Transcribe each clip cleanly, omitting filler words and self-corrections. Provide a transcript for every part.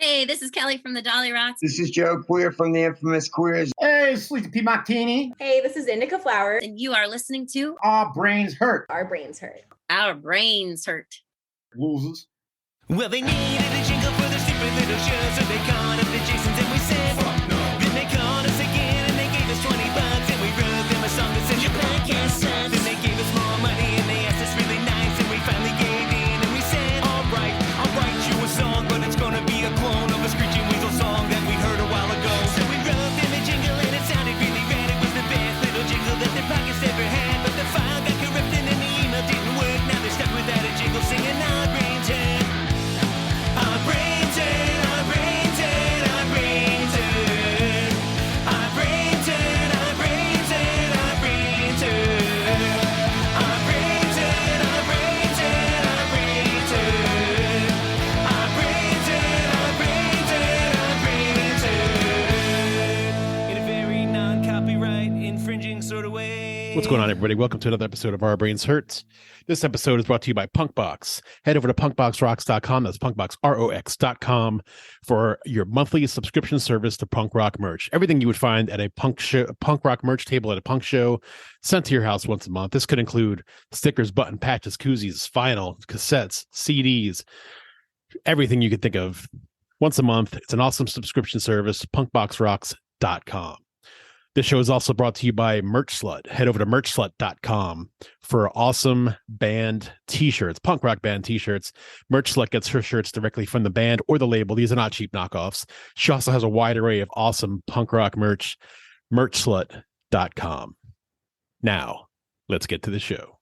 Hey, this is Kelly from the Dolly Rocks. This is Joe Queer from the Infamous Queers. Hey, Sleepy P. Martini. Hey, this is Indica Flowers. And you are listening to Our Brains Hurt. Our Brains Hurt. Our Brains Hurt. Losers. Well, they needed a jingle for their stupid little show, so they called up the Jasons and we said, fuck no. Then they called us again and they gave us $20 and we wrote them a song that said, your podcast sucks. Then they gave us more money and they asked us really nice and we finally gave in and we said, all right, I'll write you a song, but it's gonna be a clone of a Screeching Weasel song that we heard a while ago. So we wrote them a jingle and it sounded really rad. It was the best little jingle that their pockets ever had, but the file got corrupted and the email didn't work. Now they're stuck without a jingle singing Our Brains Hurt. Our brains hurt, our brains hurt, our brains hurt. Our brains hurt, our brains hurt, our brains hurt. Our brains hurt, our brains hurt, our brains hurt. Our brains hurt, our brains hurt, our brains hurt. In a very non-copyright infringing sort of way. What's going on, everybody? Welcome to another episode of Our Brains Hurts. This episode is brought to you by PunkBox. Head over to punkboxrocks.com. That's punkboxrocks.com for your monthly subscription service to punk rock merch. Everything you would find at a punk rock merch table at a punk show, sent to your house once a month. This could include stickers, button patches, koozies, vinyl, cassettes, CDs, everything you could think of once a month. It's an awesome subscription service, punkboxrocks.com. This show is also brought to you by Merch Slut. Head over to merchslut.com for awesome band t-shirts, punk rock band t-shirts. Merch Slut gets her shirts directly from the band or the label. These are not cheap knockoffs. She also has a wide array of awesome punk rock merch. Merchslut.com. Now, let's get to the show.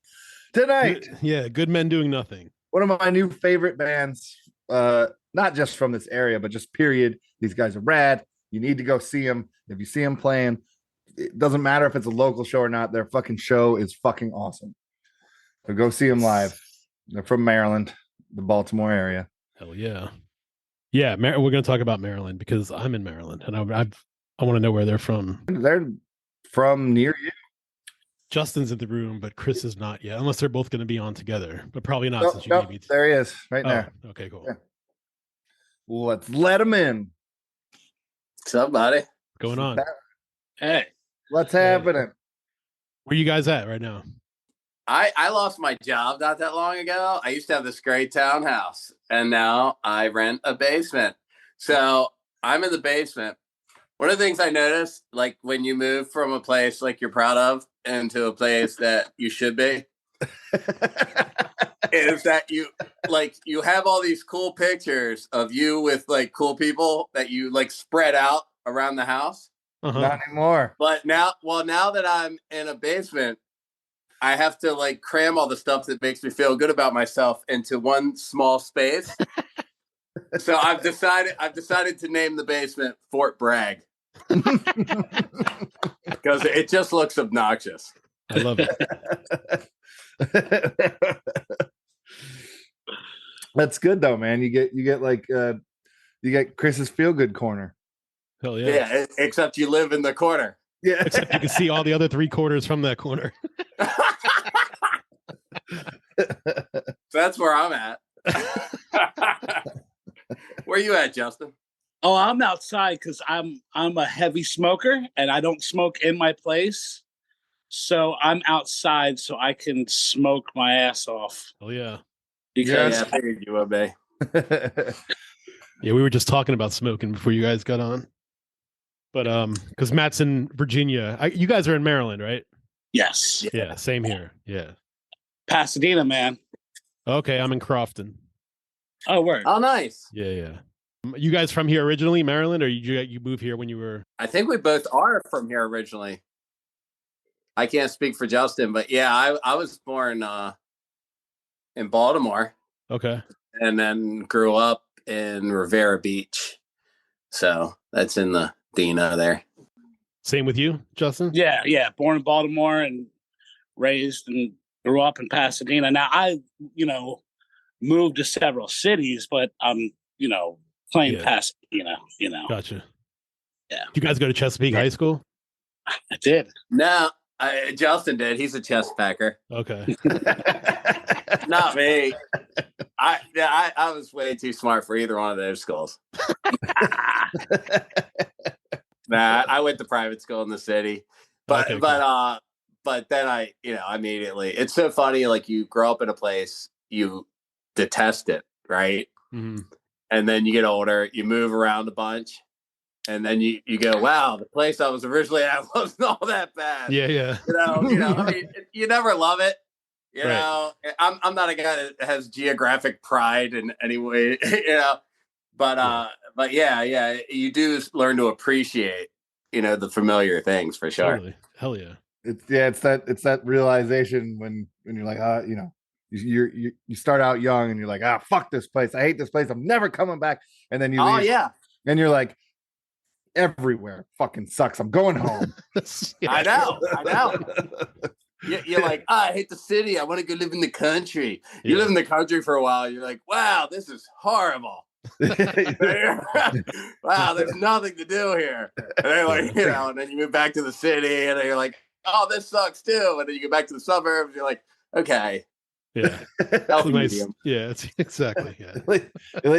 Tonight, Good Men Doing Nothing. one of my new favorite bands, not just from this area, but just period. These guys are rad. You need to go see them. If you see them playing, it doesn't matter if it's a local show or not. Their fucking show is fucking awesome. So go see them live. They're from Maryland, the Baltimore area. Hell yeah. Yeah, we're going to talk about Maryland because I'm in Maryland and I want to know where they're from. They're from near you. Justin's in the room, but Chris is not yet, unless they're both going to be on together, but probably not since you gave me. There he is, right there. Okay, cool. Yeah. Let's let him in. What's up, buddy? What's going on? Hey. What's happening? Where you guys at right now? I lost my job not that long ago. I used to have this great townhouse, and now I rent a basement. So I'm in the basement. One of the things I noticed, like when you move from a place like you're proud of into a place that you should be, is that you have all these cool pictures of you with like cool people that you like spread out around the house. Uh-huh. Not anymore. But now that I'm in a basement, I have to like cram all the stuff that makes me feel good about myself into one small space. So I've decided to name the basement Fort Bragg because it just looks obnoxious. I love it. That's good though, man. You get Chris's feel good corner. Hell yeah. Yeah, except you live in the corner. Yeah. Except you can see all the other 3 quarters from that corner. So that's where I'm at. Where you at, Justin? Oh, I'm outside because I'm a heavy smoker and I don't smoke in my place. So I'm outside so I can smoke my ass off. Oh yeah. Because I figured you would be. Yeah, we were just talking about smoking before you guys got on. But because Matt's in Virginia. You guys are in Maryland, right? Yes. Yeah, same here. Yeah. Pasadena, man. Okay, I'm in Crofton. Oh, word. Oh, nice. Yeah. You guys from here originally, Maryland, or you moved here when you were? I think we both are from here originally. I can't speak for Justin, but yeah, I was born in Baltimore. Okay. And then grew up in Rivera Beach. So that's in the Dina there. Same with you, Justin? Yeah. Born in Baltimore and raised and grew up in Pasadena. Now I, moved to several cities, but I'm, playing Pasadena, Gotcha. Yeah. You guys go to Chesapeake High School? I did. No, Justin did. He's a chess packer. Okay. Not me. I was way too smart for either one of those schools. Nah, I went to private school in the city, but Okay, cool. but then I immediately. It's so funny. Like you grow up in a place, you detest it, right? Mhm. And then you get older, you move around a bunch, and then you go, wow, the place I was originally at wasn't all that bad. Yeah, yeah. I mean, you never love it. You Right. know, I'm not a guy that has geographic pride in any way, but yeah, you do learn to appreciate, the familiar things for sure. Totally. Hell yeah. It's that realization when you're like, you start out young and you're like, fuck this place, I hate this place, I'm never coming back, and then you leave, Yeah, and you're like, everywhere fucking sucks, I'm going home. Yeah. I know. You're like, I hate the city, I want to go live in the country. You live in the country for a while, you're like, wow, this is horrible. Wow, there's nothing to do here. And then like, and then you move back to the city and then you're like, oh, this sucks too. And then you go back to the suburbs, you're like, okay. Yeah. Healthy Nice. medium. Yeah, it's exactly. Yeah. At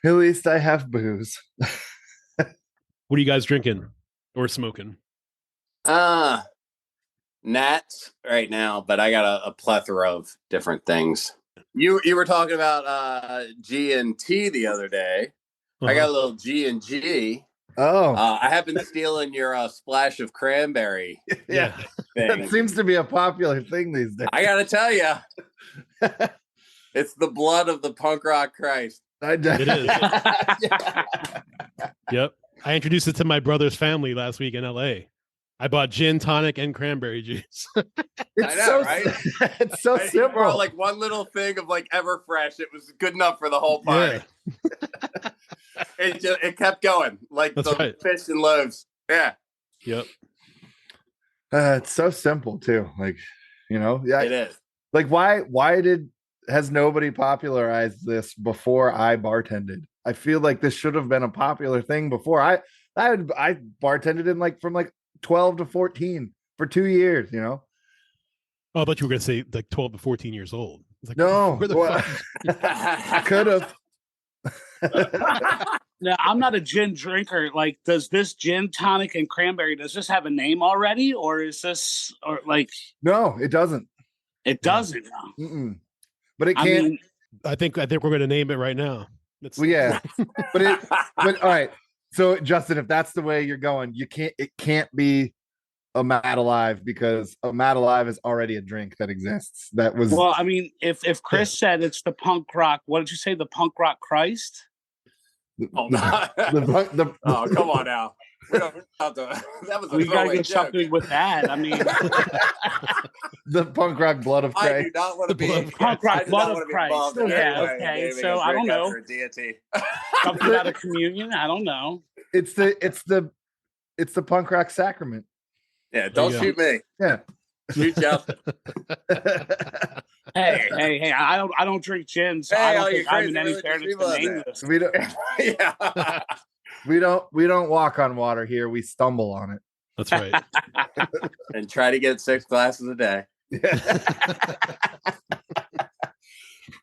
least I have booze. What are you guys drinking or smoking? Nats right now, but I got a plethora of different things. You were talking about G and T the other day. I got a little G and G. Oh, I have been stealing your splash of cranberry. yeah. Thing. That seems to be a popular thing these days. I gotta tell you, it's the blood of the punk rock Christ. It is. Yep. I introduced it to my brother's family last week in LA. I bought gin, tonic, and cranberry juice. I know, right? It's so simple. Brought, like one little thing of like Everfresh. It was good enough for the whole party. Yeah. It kept going like That's the right. fish and loaves. Yeah. Yep. It's so simple too. Like, It is. Like, why has nobody popularized this before I bartended? I feel like this should have been a popular thing before. I bartended in from 12 to 14 for 2 years, Oh, I thought you were going to say like 12 to 14 years old. It's like, No, where the fuck? I could have. Now, I'm not a gin drinker. Like, does this gin, tonic, and cranberry, does this have a name already? Or is this, No, it doesn't. It doesn't. Mm-mm. But it can't. I think we're going to name it right now. Well, yeah, but all right. So, Justin, if that's the way you're going, it can't be a Mad Alive, because a Mad Alive is already a drink that exists. That was Well, I mean, if Chris said it's the punk rock, what did you say? The punk rock Christ? Oh, come on now. We don't have to, that was a We gotta throwaway get joke. something with that. I mean, the punk rock blood of I Christ. do not want to be punk rock I do blood not of want to be Christ. involved in Yeah, any way okay. naming So a I don't drink know. after a deity. Something about a communion. I don't know. It's the punk rock sacrament. Yeah, don't you go. shoot me. Yeah. Shoot Justin. Hey! I don't drink gin, so Hey, I all don't you think I'm in crazy any religious fairness people to out name there. this. We don't Yeah. we don't walk on water here. We stumble on it. That's right. And try to get 6 glasses a day.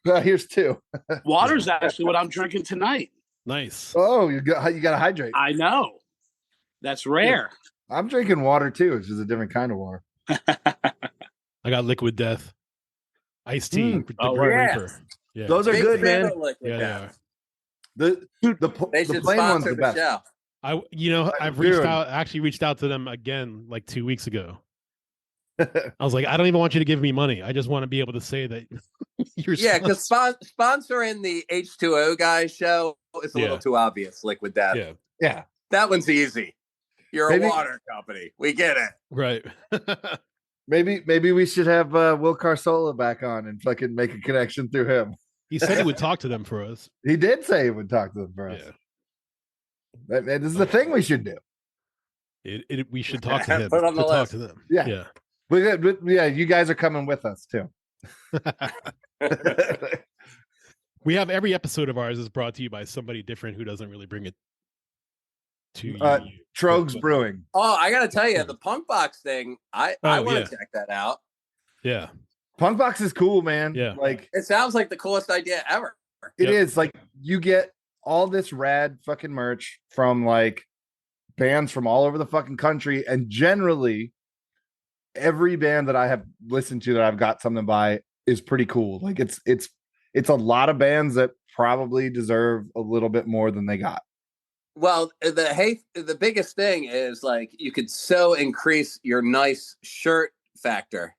Well, here's 2. Water's actually what I'm drinking tonight. Nice. Oh, you got to hydrate. I know. That's rare. I'm drinking water too. It's just a different kind of water. I got Liquid Death. Iced tea. The Oh, Grim yes. Reaper. Yeah. Those are Big good, fan man. of Liquid Yeah, they Death. are. They The should plain one's sponsor the best. show. I've Dude. actually reached out to them again like 2 weeks ago. I was like, I don't even want you to give me money. I just want to be able to say that you're Yeah, because sponsoring the H2O guys show is a little too obvious. Liquid Death. Yeah. Yeah. That one's easy. You're Maybe- a water company. We get it. Right. Maybe we should have Will Carsola back on and fucking make a connection through him. He said he would talk to them for us. He did say he would talk to them for us. Yeah. This is the thing we should do. We should talk to him. Put it on the talk list. to them. Yeah. Yeah, you guys are coming with us too. We have every episode of ours is brought to you by somebody different who doesn't really bring it to you. Trogs Brewing. Oh, I gotta tell you, the PunkBox thing. I want to check that out. Yeah. PunkBox is cool, man. Yeah. Like It sounds like the coolest idea ever. it Yep. is. Like you get all this rad fucking merch from like bands from all over the fucking country, and generally every band that I have listened to that I've got something by is pretty cool. Like it's a lot of bands that probably deserve a little bit more than they got. Well, the biggest thing is like you could so increase your nice shirt factor.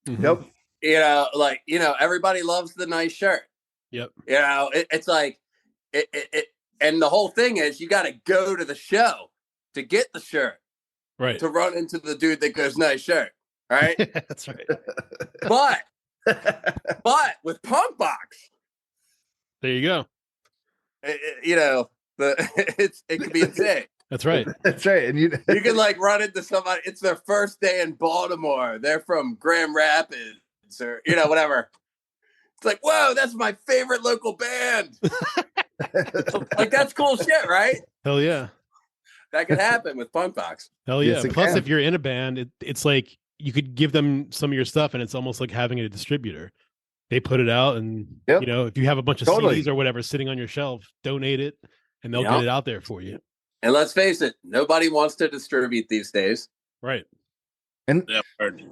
Mhm. Yep. You know, like, you know, everybody loves the nice shirt. Yep. You know, it's like it and the whole thing is you got to go to the show to get the shirt, Right. to run into the dude that goes nice shirt, right? That's right. but with PunkBox, There you go. you know, it can be insane. That's right. That's right. And you can like run into somebody. It's their first day in Baltimore. They're from Grand Rapids or, you know, whatever. It's like, whoa, that's my favorite local band. Like, that's cool shit, right? Hell yeah. That could happen with PunkBox. Hell yeah. Yes, it Plus, can. if you're in a band, it's like you could give them some of your stuff, and it's almost like having a distributor. They put it out, and Yep. you know, if you have a bunch of Totally. CDs or whatever sitting on your shelf, donate it, and they'll Yep. get it out there for you. And let's face it, nobody wants to distribute these days. Right. and Yeah, word.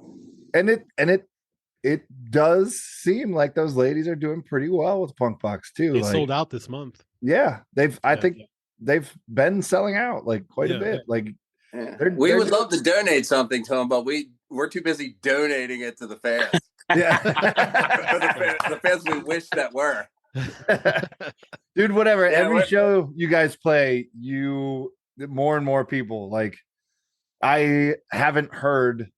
it does seem like those ladies are doing pretty well with PunkBox too. They Like, sold out this month. yeah, I Yeah. think they've been selling out like quite Yeah, a bit. yeah. Like Yeah. They're We would doing- love to donate something to them, but we're too busy donating it to the fans. yeah. the fans we wish that were. Dude, whatever. Yeah, Every what- show you guys play, more and more people. Like, I haven't heard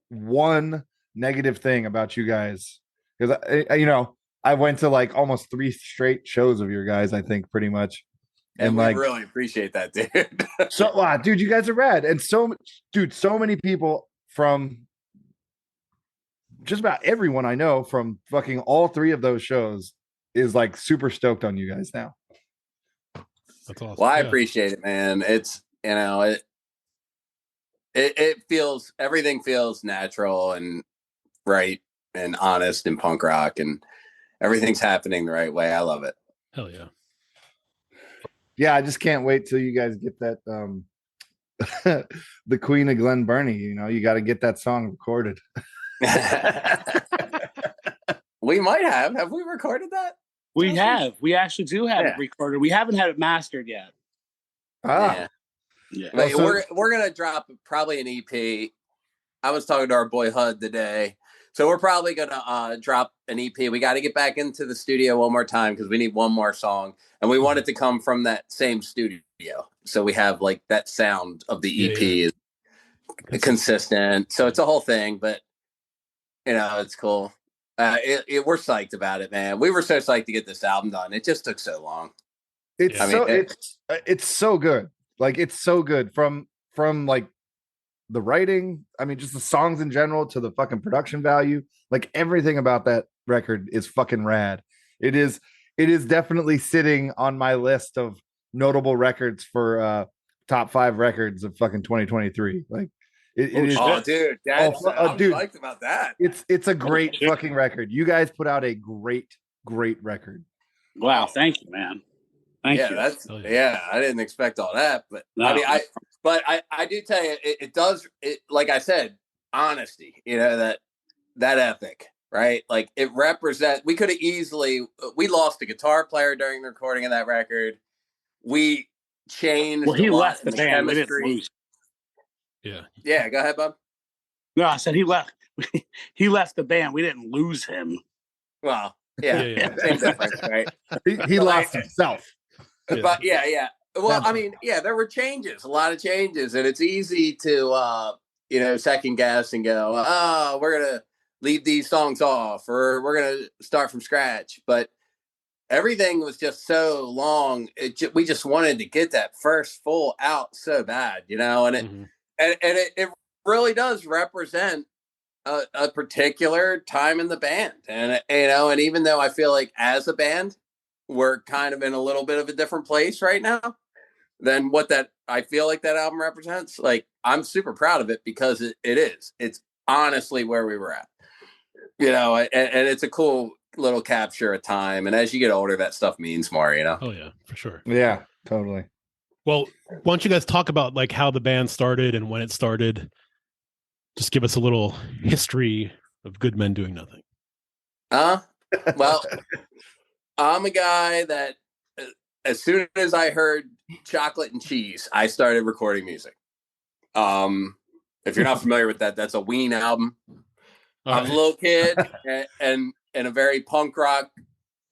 one negative thing about you guys because I went to like almost 3 straight shows of your guys. I think pretty much, And we like really appreciate that, dude. so, wow, dude, you guys are rad, and so many people from just about everyone I know from fucking all 3 of those shows is like super stoked on you guys now. That's awesome. Well, I Yeah. appreciate it, man. It's, you know, it feels, everything feels natural and right and honest and punk rock, and everything's happening the right way. I love it. Hell yeah. Yeah, I just can't wait till you guys get that the Queen of Glen Burnie. You know, you got to get that song recorded. We might have we recorded that? We have. We actually do have Yeah. it recorded. We haven't had it mastered yet. Yeah. Yeah. But so- we're gonna drop probably an EP. I was talking to our boy HUD today, so we're probably gonna drop an EP. We got to get back into the studio one more time because we need one more song, and we want it to come from that same studio, so we have like that sound of the EP is consistent. So it's a whole thing, but you know, it's cool. We're psyched about it, man. We were so psyched to get this album done. It just took so long. It's Yeah. so it's so good. Like, it's so good from like the writing. I mean, just the songs in general to the fucking production value. Like, everything about that record is fucking rad. It is definitely sitting on my list of notable records for top 5 records of fucking 2023. Like, it is. Oh, dude, that's, I'm dude. psyched about that. It's a great fucking record. You guys put out a great record. Wow. Thank you, man. Thank Yeah, you. that's Oh, yeah. yeah. I didn't expect all that, but No. I mean, I do tell you, it does. It, like I said, honesty. You know, that ethic, right? Like, it represents. We could have easily. We lost a guitar player during the recording of that record. We changed. Well, he a lot left in the band. We didn't chemistry. lose. Yeah. Yeah, go ahead, Bob. No, I said he left. He left the band. We didn't lose him. Well, yeah, Yeah. same difference, right? He lost himself. Yeah. But yeah. Well, That's- I mean, yeah, there were changes, a lot of changes, and it's easy to second guess and go, oh, we're gonna leave these songs off, or we're gonna start from scratch. But everything was just so long. We just wanted to get that first full out so bad, you know, and it Mhm. and it really does represent a particular time in the band, and you know, and even though I feel like as a band we're kind of in a little bit of a different place right now than what that I feel like that album represents. Like, I'm super proud of it because it's honestly where we were at. and it's a cool little capture of time. And as you get older, that stuff means more, Oh yeah, for sure. Yeah, totally. Well, why don't you guys talk about like how the band started and when it started? Just give us a little history of Good Men Doing Nothing. Well, I'm a guy that as soon as I heard Chocolate and Cheese, I started recording music. If you're not familiar with that, that's a Ween album. I was a little kid and in a very punk rock,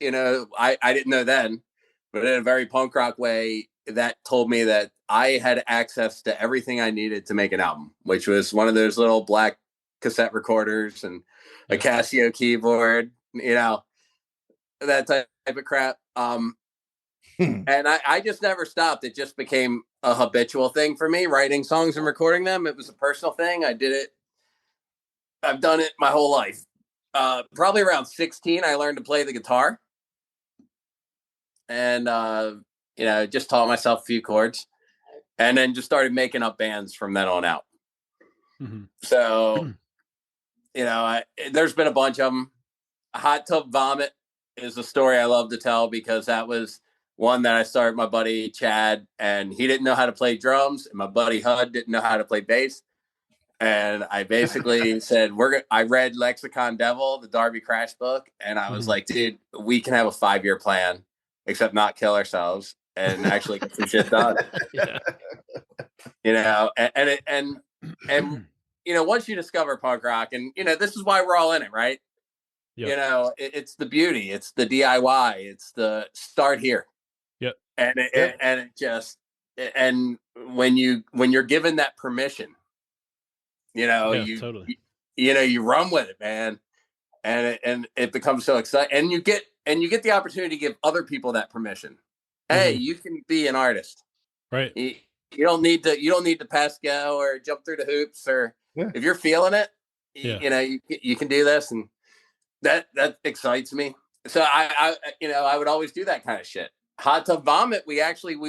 I didn't know then, but in a very punk rock way, that told me that I had access to everything I needed to make an album, which was one of those little black cassette recorders and a Casio keyboard, that type of crap. And I just never stopped. It just became a habitual thing for me, writing songs and recording them. It was a personal thing. I did it. I've done it my whole life. Probably around 16, I learned to play the guitar. And, just taught myself a few chords. And then just started making up bands from then on out. Mm-hmm. So, there's been a bunch of them. Hot Tub Vomit is a story I love to tell because that was one that I started with my buddy Chad, and he didn't know how to play drums, and my buddy Hud didn't know how to play bass. And I basically said, I read Lexicon Devil, the Darby Crash book, and I was like, dude, we can have a 5-year plan, except not kill ourselves and actually get some shit done. And once you discover punk rock, and this is why we're all in it, right? Yep. It's the beauty, it's the DIY, it's the start here. Yep. And when you're given that permission, you run with it, man, and it becomes so exciting, and you get the opportunity to give other people that permission. Hey, you can be an artist, right? You don't need to pass go or jump through the hoops, or if you're feeling it, you can do this, and that excites me. So I would always do that kind of shit. Hot Tub Vomit, we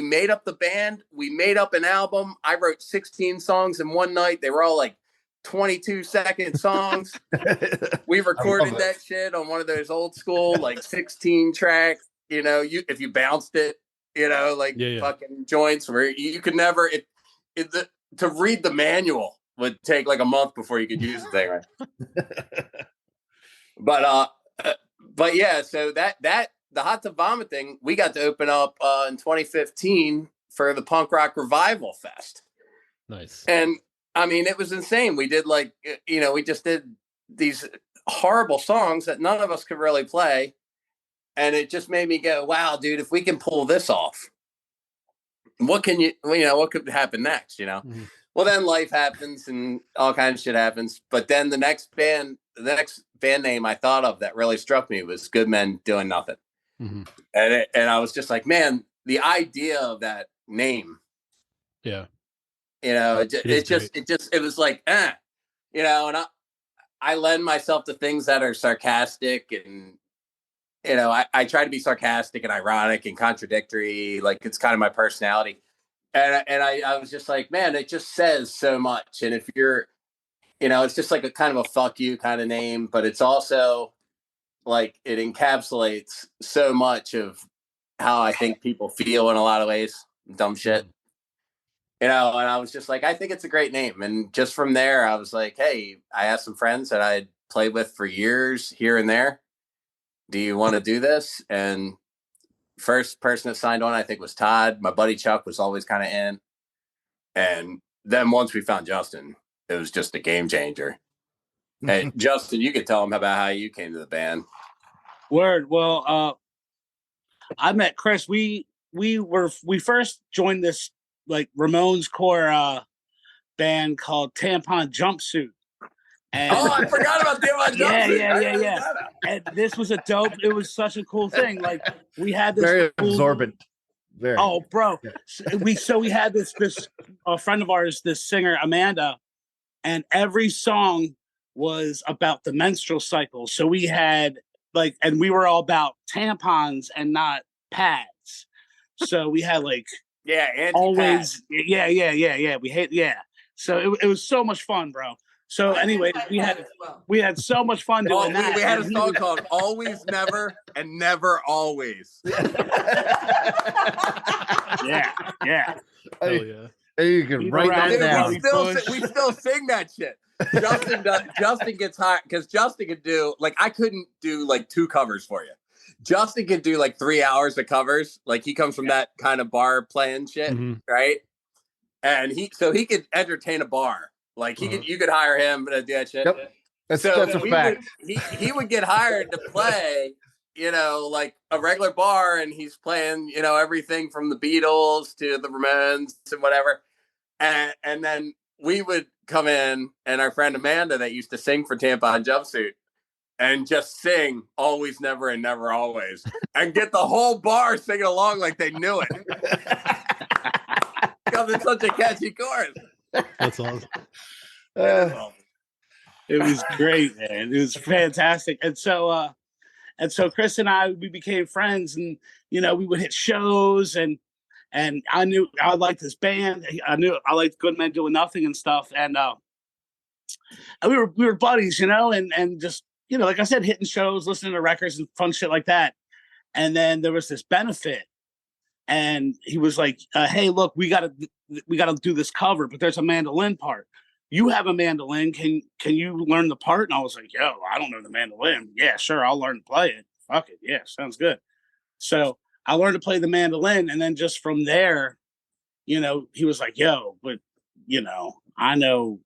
made up the band, we made up an album. I wrote 16 songs in one night. They were all like 22-second songs. We recorded that shit on one of those old school like 16 track, if you bounced it, fucking joints where you could never to read the manual would take like a month before you could use the thing, right? But yeah, so that the Hot Tub Vomit thing, we got to open up in 2015 for the Punk Rock Revival Fest. Nice. And I mean, it was insane. We did we just did these horrible songs that none of us could really play. And it just made me go, wow, dude, if we can pull this off, what could happen next, Mm-hmm. Well, then life happens and all kinds of shit happens. But then the next band name I thought of that really struck me was Good Men Doing Nothing. Mm-hmm. And I was just like, man, the idea of that name. Yeah. It was like, and I lend myself to things that are sarcastic, and I try to be sarcastic and ironic and contradictory, like it's kind of my personality. And I was just like, man, it just says so much. And if you're, it's just like a kind of a fuck you kind of name, but it's also like it encapsulates so much of how I think people feel in a lot of ways. Dumb shit. And I was just like, I think it's a great name. And just from there, I was like, hey, I have some friends that I'd played with for years here and there. Do you want to do this? And first person that signed on, I think, was Todd. My buddy Chuck was always kind of in. And then once we found Justin, it was just a game changer. Hey, Justin, you could tell him about how you came to the band. Word. Well, I met Chris. We first joined this like Ramones core band called Tampon Jumpsuit. And, I forgot about Tampon Jumpsuit. Yeah. And this was it was such a cool thing. Like we had this very cool, absorbent. Very. Oh, bro. We had this a friend of ours, this singer Amanda, and every song was about the menstrual cycle. So we had and we were all about tampons and not pads. So we had anti-pad. always, we hate, So it was so much fun, bro. So anyway, we had so much fun Oh, doing that. we had a and he song was- called Always Never and Never Always. Yeah, yeah. Hell yeah. Hey, you can Beat write around that the down. bush. We still sing that shit. Justin gets hot because Justin could do, like, I couldn't do like 2 covers for you. Justin could do like 3 hours of covers. Like, he comes from that kind of bar playing shit, Mhm. right? And he could entertain a bar. Like, you could hire him to do that shit. Yep. That's a we fact. he would get hired to play, like a regular bar, and he's playing, everything from the Beatles to the Ramones and whatever. And then we would come in, and our friend Amanda that used to sing for Tampon Jumpsuit and just sing Always Never and Never Always and get the whole bar singing along like they knew it. Because it's such a catchy chorus. That's awesome. It was great, man. It was fantastic. And so Chris and I, we became friends, and we would hit shows, and I knew I liked this band. I knew I liked Good Men Doing Nothing and stuff, and we were buddies, and just like I said, hitting shows, listening to records and fun shit like that. And then there was this benefit, and he was like, "Hey, look, we gotta do this cover, but there's a mandolin part. You have a mandolin. Can you learn the part?" And I was like, "Yo, I don't know the mandolin. Yeah, sure, I'll learn to play it. Fuck it. Yeah, sounds good." So I learned to play the mandolin, and then just from there, he was like, "Yo, but I know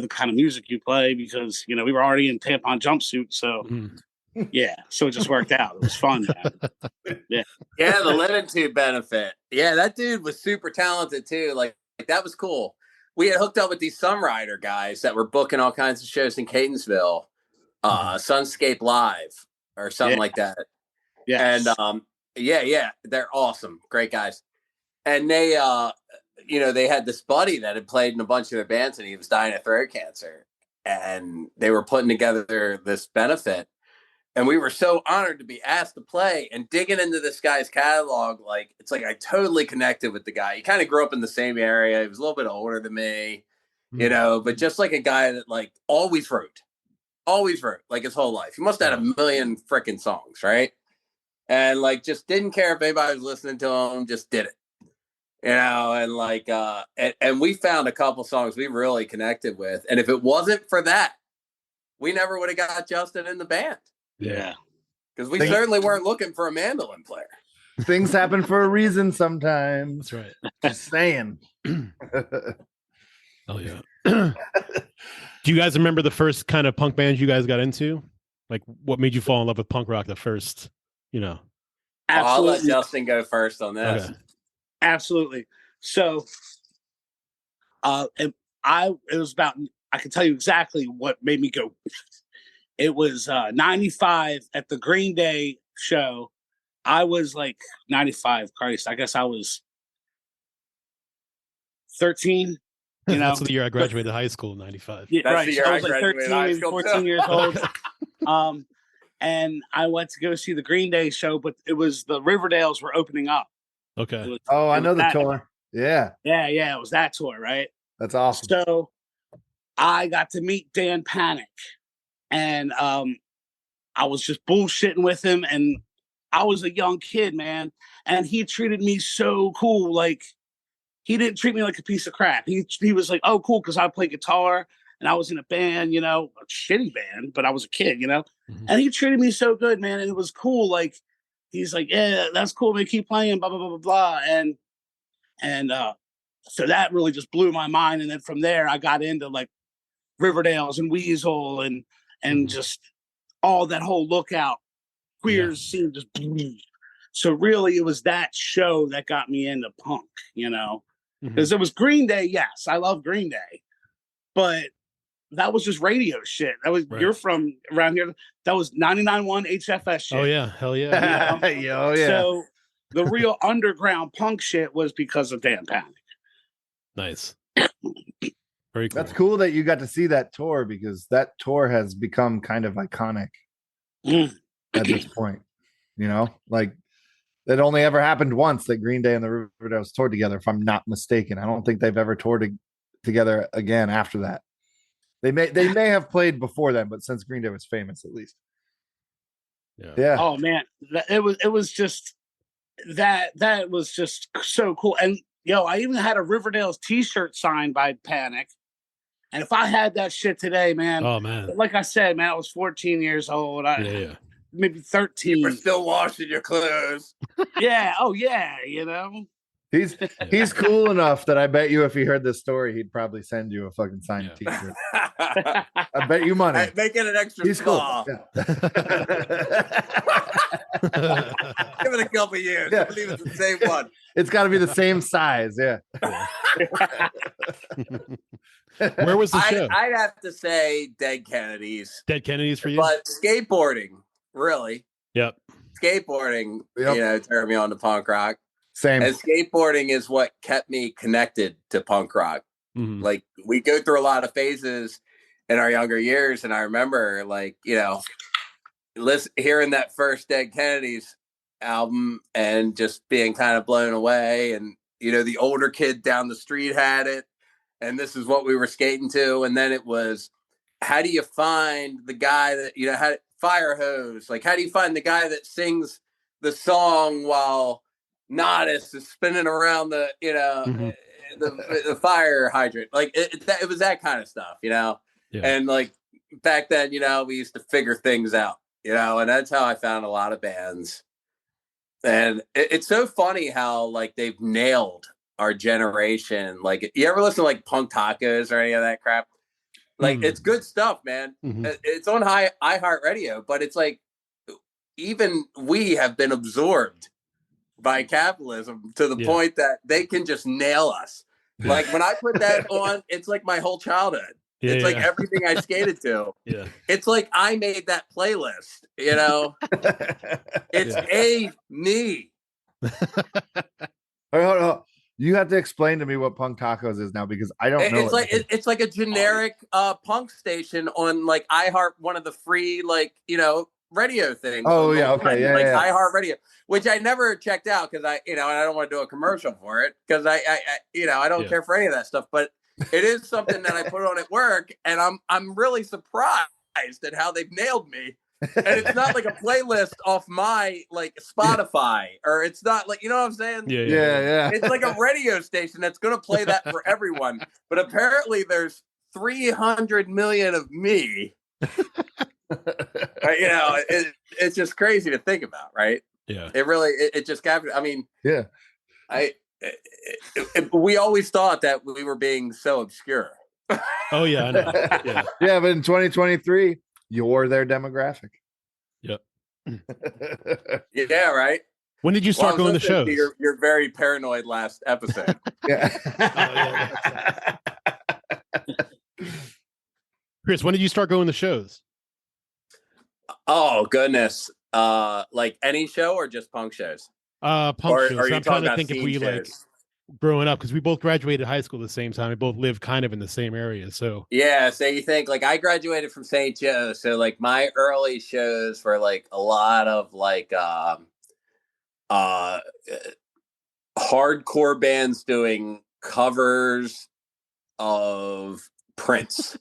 the kind of music you play because we were already in Tampon Jumpsuit, so yeah, so it just worked out. It was fun, man. Yeah, the linen tube benefit. Yeah, that dude was super talented too. Like that was cool. We had hooked up with these Sunrider guys that were booking all kinds of shows in Catonsville, Sunscape Live or something like that. yeah, And they're awesome, great guys. And they, they had this buddy that had played in a bunch of their bands, and he was dying of throat cancer. And they were putting together this benefit, and we were so honored to be asked to play. And digging into this guy's catalog, it's like I totally connected with the guy. He kind of grew up in the same area. He was a little bit older than me, but just like a guy that always wrote like his whole life. He must have had a million freaking songs, right? And just didn't care if anybody was listening to him, just did it. And we found a couple songs we really connected with. And if it wasn't for that, we never would have got Justin in the band. yeah. Because we certainly weren't looking for a mandolin player. Things happen for a reason sometimes. That's right. Just saying. Oh yeah. Do you guys remember the first kind of punk bands you guys got into? Like, what made you fall in love with punk rock the first? I'll let Justin go first on this. Okay. Absolutely. So, it was about, I can tell you exactly what made me go. It was 95 at the Green Day show. I was 95, Christ, I guess I was 13. That's the year I graduated high school in 95. Yeah, That's right. the year So I I was graduated 13, high maybe school, 14 too. years old. And I went to go see the Green Day show, but it was the Riverdales were opening up. Okay. I know the tour. Yeah. Yeah, it was that tour, right? That's awesome. So I got to meet Dan Panic, and I was just bullshitting with him, and I was a young kid, man, and he treated me so cool. Like, he didn't treat me like a piece of crap. He was like, "Oh, cool," because I play guitar and I was in a band, a shitty band, but I was a kid, and he treated me so good, man, and it was cool. Like, he's like, "Yeah, that's cool, man. Keep playing, blah blah blah blah blah," and so that really just blew my mind. And then from there, I got into Riverdales and Weasel and just all that whole Lookout queers scene just blew. So really, it was that show that got me into punk, because it was Green Day. Yes, I love Green Day, but that was just radio shit. That was You're from around here. That was 99.1 HFS shit. Oh yeah, hell yeah. Oh yeah. So the real underground punk shit was because of Dan Panic. Nice. Very cool. That's cool that you got to see that tour, because that tour has become kind of iconic at this point. It only ever happened once that Green Day and the Riverdales toured together, if I'm not mistaken. I don't think they've ever toured together again after that. They may have played before then, but since Green Day was famous, at least. Yeah. Oh man, it was just that was just so cool. And I even had a Riverdale's T-shirt signed by Panic. And if I had that shit today, man, Oh man, like I said, man, I was 14 years old. yeah. Maybe 13. You were still washing your clothes. Yeah. Oh yeah. He's cool enough that I bet you if he heard this story, he'd probably send you a fucking signed T-shirt. I bet you money. Hey, make it an extra He's cool. small. Yeah. Give it a couple years. Yeah. I believe it's the same one. It's got to be the same size. Yeah. Where was the show? I'd have to say Dead Kennedys. Dead Kennedys for you? But skateboarding, really. Yep. Skateboarding, turned me on to punk rock. Same. And skateboarding is what kept me connected to punk rock. Mhm. Like, we go through a lot of phases in our younger years. And I remember, hearing that first Dead Kennedys album and just being kind of blown away. And, the older kid down the street had it. And this is what we were skating to. And then it was, how do you find the guy that, fire hose? Like, how do you find the guy that sings the song while Nodis is spinning around the fire hydrant? Like, it was that kind of stuff, Yeah. And like back then, we used to figure things out, and that's how I found a lot of bands. And it's so funny how like they've nailed our generation. Like, you ever listen to like Punk Tacos or any of that crap? Like, it's good stuff, man. Mhm. It's on iHeartRadio, but it's like, even we have been absorbed by capitalism to the point that they can just nail us. Like, when I put that on, it's like my whole childhood. It's like everything I skated to. Yeah. It's like I made that playlist, It's me. Hold on. You have to explain to me what Punk Tacos is now, because I don't know. It's like a generic punk station on like iHeart, one of the free radio things. Oh yeah, okay, yeah, iHeart Radio, which I never checked out because I and I don't want to do a commercial for it because I don't care for any of that stuff. But it is something that I put on at work, and I'm really surprised at how they've nailed me. And it's not like a playlist off my like Spotify, or it's not like, you know what I'm saying? Yeah. It's like a radio station that's going to play that for everyone. But apparently there's 300 million of me. It's just crazy to think about, right? Yeah. It really, it just captured. I mean, yeah. We always thought that we were being so obscure. Oh yeah, I know. Yeah. Yeah, but in 2023, you're their demographic. Yep. Yeah, right. When did you start going to shows? You're very paranoid last episode. Yeah. Chris, when did you start going to shows? Oh goodness. Like any show or just punk shows? Punk shows. I'm trying to think if we like growing up, because we both graduated high school at the same time. We both live kind of in the same area. So yeah, so you think like I graduated from St. Joe, so like my early shows were like a lot of like hardcore bands doing covers of Prince.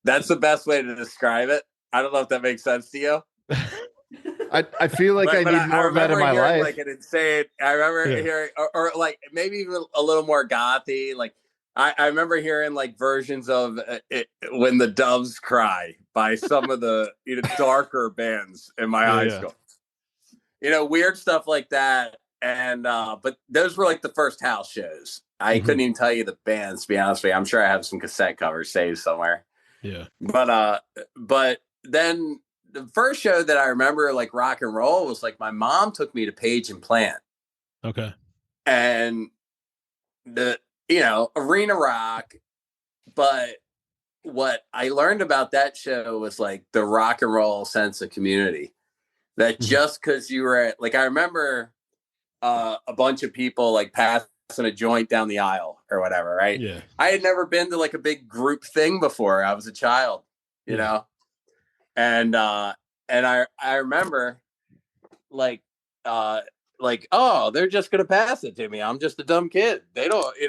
That's the best way to describe it. I don't know if that makes sense to you. I feel like I need more of that in my life. Like an insane. I remember hearing, or like maybe even a little more gothy. Like I remember hearing like versions of "When the Doves Cry" by some of the darker bands in my high school. Weird stuff like that. And but those were like the first house shows. I couldn't even tell you the bands, to be honest with you. I'm sure I have some cassette covers saved somewhere. Yeah. But then the first show that I remember like rock and roll was like my mom took me to Page and Plant. Okay. And the arena rock, but what I learned about that show was like the rock and roll sense of community. That just because you were at, like, I remember a bunch of people like passing a joint down the aisle or whatever, right? Yeah. I had never been to like a big group thing before. I was a child, you know? And I remember like, oh, they're just going to pass it to me. I'm just a dumb kid. They don't, they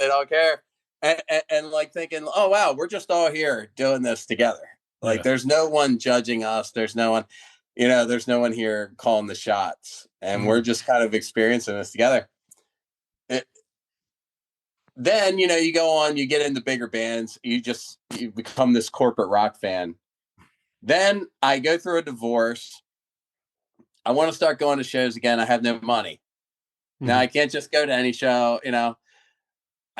don't care. and like thinking, oh wow, we're just all here doing this together. Like Yeah. there's no one judging us. There's no one, there's no one here calling the shots, and we're just kind of experiencing this together. Then you go on, you get into bigger bands, you become this corporate rock fan. Then I go through a divorce. I want to start going to shows again. I have no money. Now I can't just go to any show.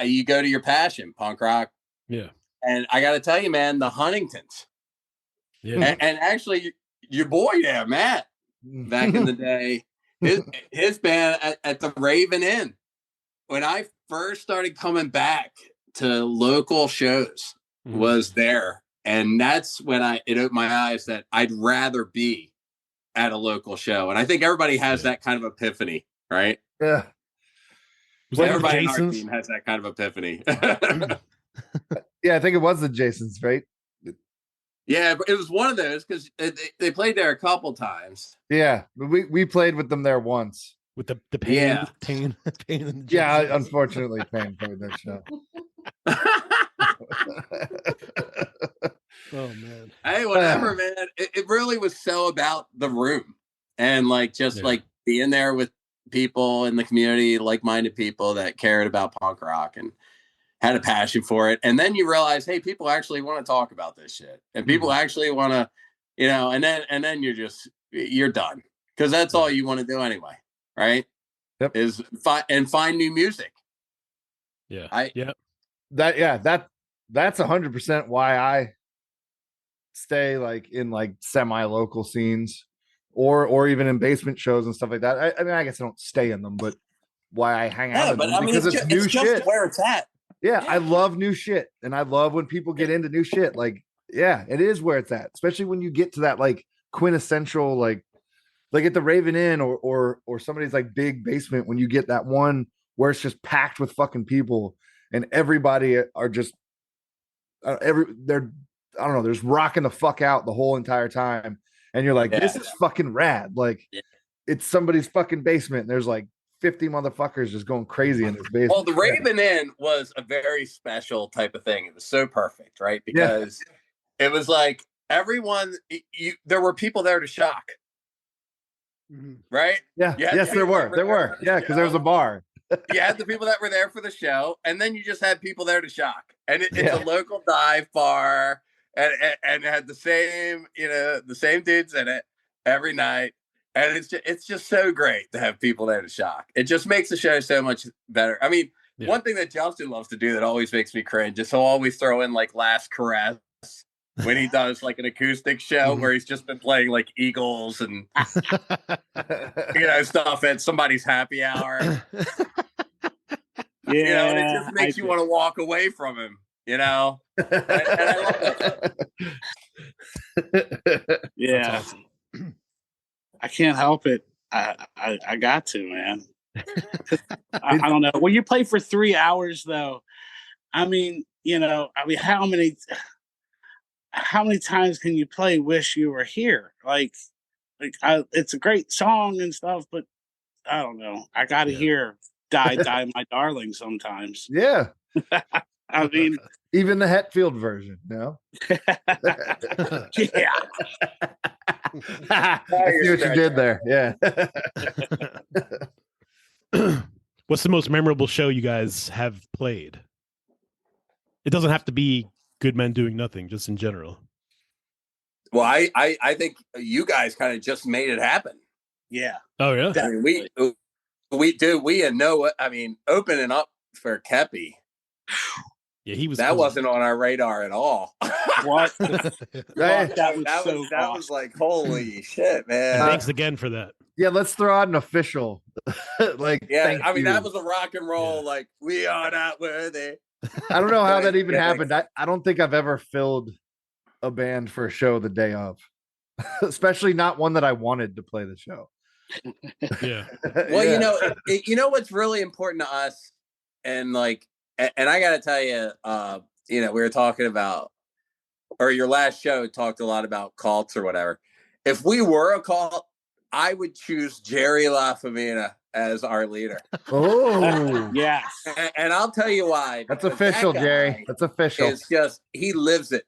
You go to your passion, punk rock. Yeah. And I got to tell you, man, the Huntingtons. Yeah. And actually, your boy there, Matt, back in the day, his band at the Raven Inn. When I first started coming back to local shows, was there, and that's when it opened my eyes that I'd rather be at a local show. And I think everybody has that kind of epiphany, right? Yeah. Everybody in our team has that kind of epiphany. Yeah, I think it was the Jasons, right? Yeah, it was one of those because they played there a couple times. Yeah, we played with them there once. With the pain, pain in the yeah, Jasons. unfortunately, Pain played that show. Oh man. Hey, whatever, man. It really was so about the room and like being there with people in the community, like-minded people that cared about punk rock and had a passion for it. And then you realize, hey, people actually want to talk about this shit, and people actually want to, and then you're done because that's all you want to do anyway, right? Yep. Is find new music. Yeah. That's 100% why I stay like in like semi-local scenes or even in basement shows and stuff like that. I mean, I guess I don't stay in them, but why I hang out in them because it's new shit. Where it's at. Yeah, I love new shit, and I love when people get into new shit. Like, yeah, it is where it's at, especially when you get to that like quintessential like at the Raven Inn or somebody's like big basement, when you get that one where it's just packed with fucking people and everybody are just they're I don't know, they're just rocking the fuck out the whole entire time, and you're like, this is fucking rad. Like, it's somebody's fucking basement, and there's like 50 motherfuckers just going crazy in this basement. Well, the Raven Inn was a very special type of thing. It was so perfect, right? Because it was like everyone, there were people there to shock, right? Yeah. Yes, there were. Yeah, because there was a bar. You had the people that were there for the show, and then you just had people there to shock. And it's a local dive bar, and it had the same dudes in it every night. And it's just so great to have people there to shock. It just makes the show so much better. I mean, one thing that Justin loves to do that always makes me cringe is he'll always throw in like Last Caress when he does like an acoustic show where he's just been playing like Eagles and stuff at somebody's happy hour. And it just makes you want to walk away from him. And I love it. Yeah. Awesome. I can't help it. I got to, man. I don't know. When you play for 3 hours, though, how many times can you play "Wish You Were Here"? It's a great song and stuff, but I don't know. I got to hear "Die, Die, My Darling" sometimes. Yeah. I mean, even the Hetfield version, no? Yeah. I see what you did there. Yeah. What's the most memorable show you guys have played? It doesn't have to be Good Men Doing Nothing, just in general. Well, I think you guys kind of just made it happen. Yeah. Oh yeah. I mean, we had opening up for Kepi. Yeah, he was. That wasn't on our radar at all. What? That was like, holy shit, man! Thanks again for that. Yeah, let's throw out an official. That was a rock and roll. Like, we are not worthy. I don't know how that even happened. I don't think I've ever filled a band for a show the day of, especially not one that I wanted to play the show. Yeah. Well, you know what's really important to us, and like. And I got to tell you, we were talking about, or your last show talked a lot about cults or whatever. If we were a cult, I would choose Jerry LaFamina as our leader. Oh, Yes. And I'll tell you why. that's because official, that Jerry. guy That's official. is just, he lives it.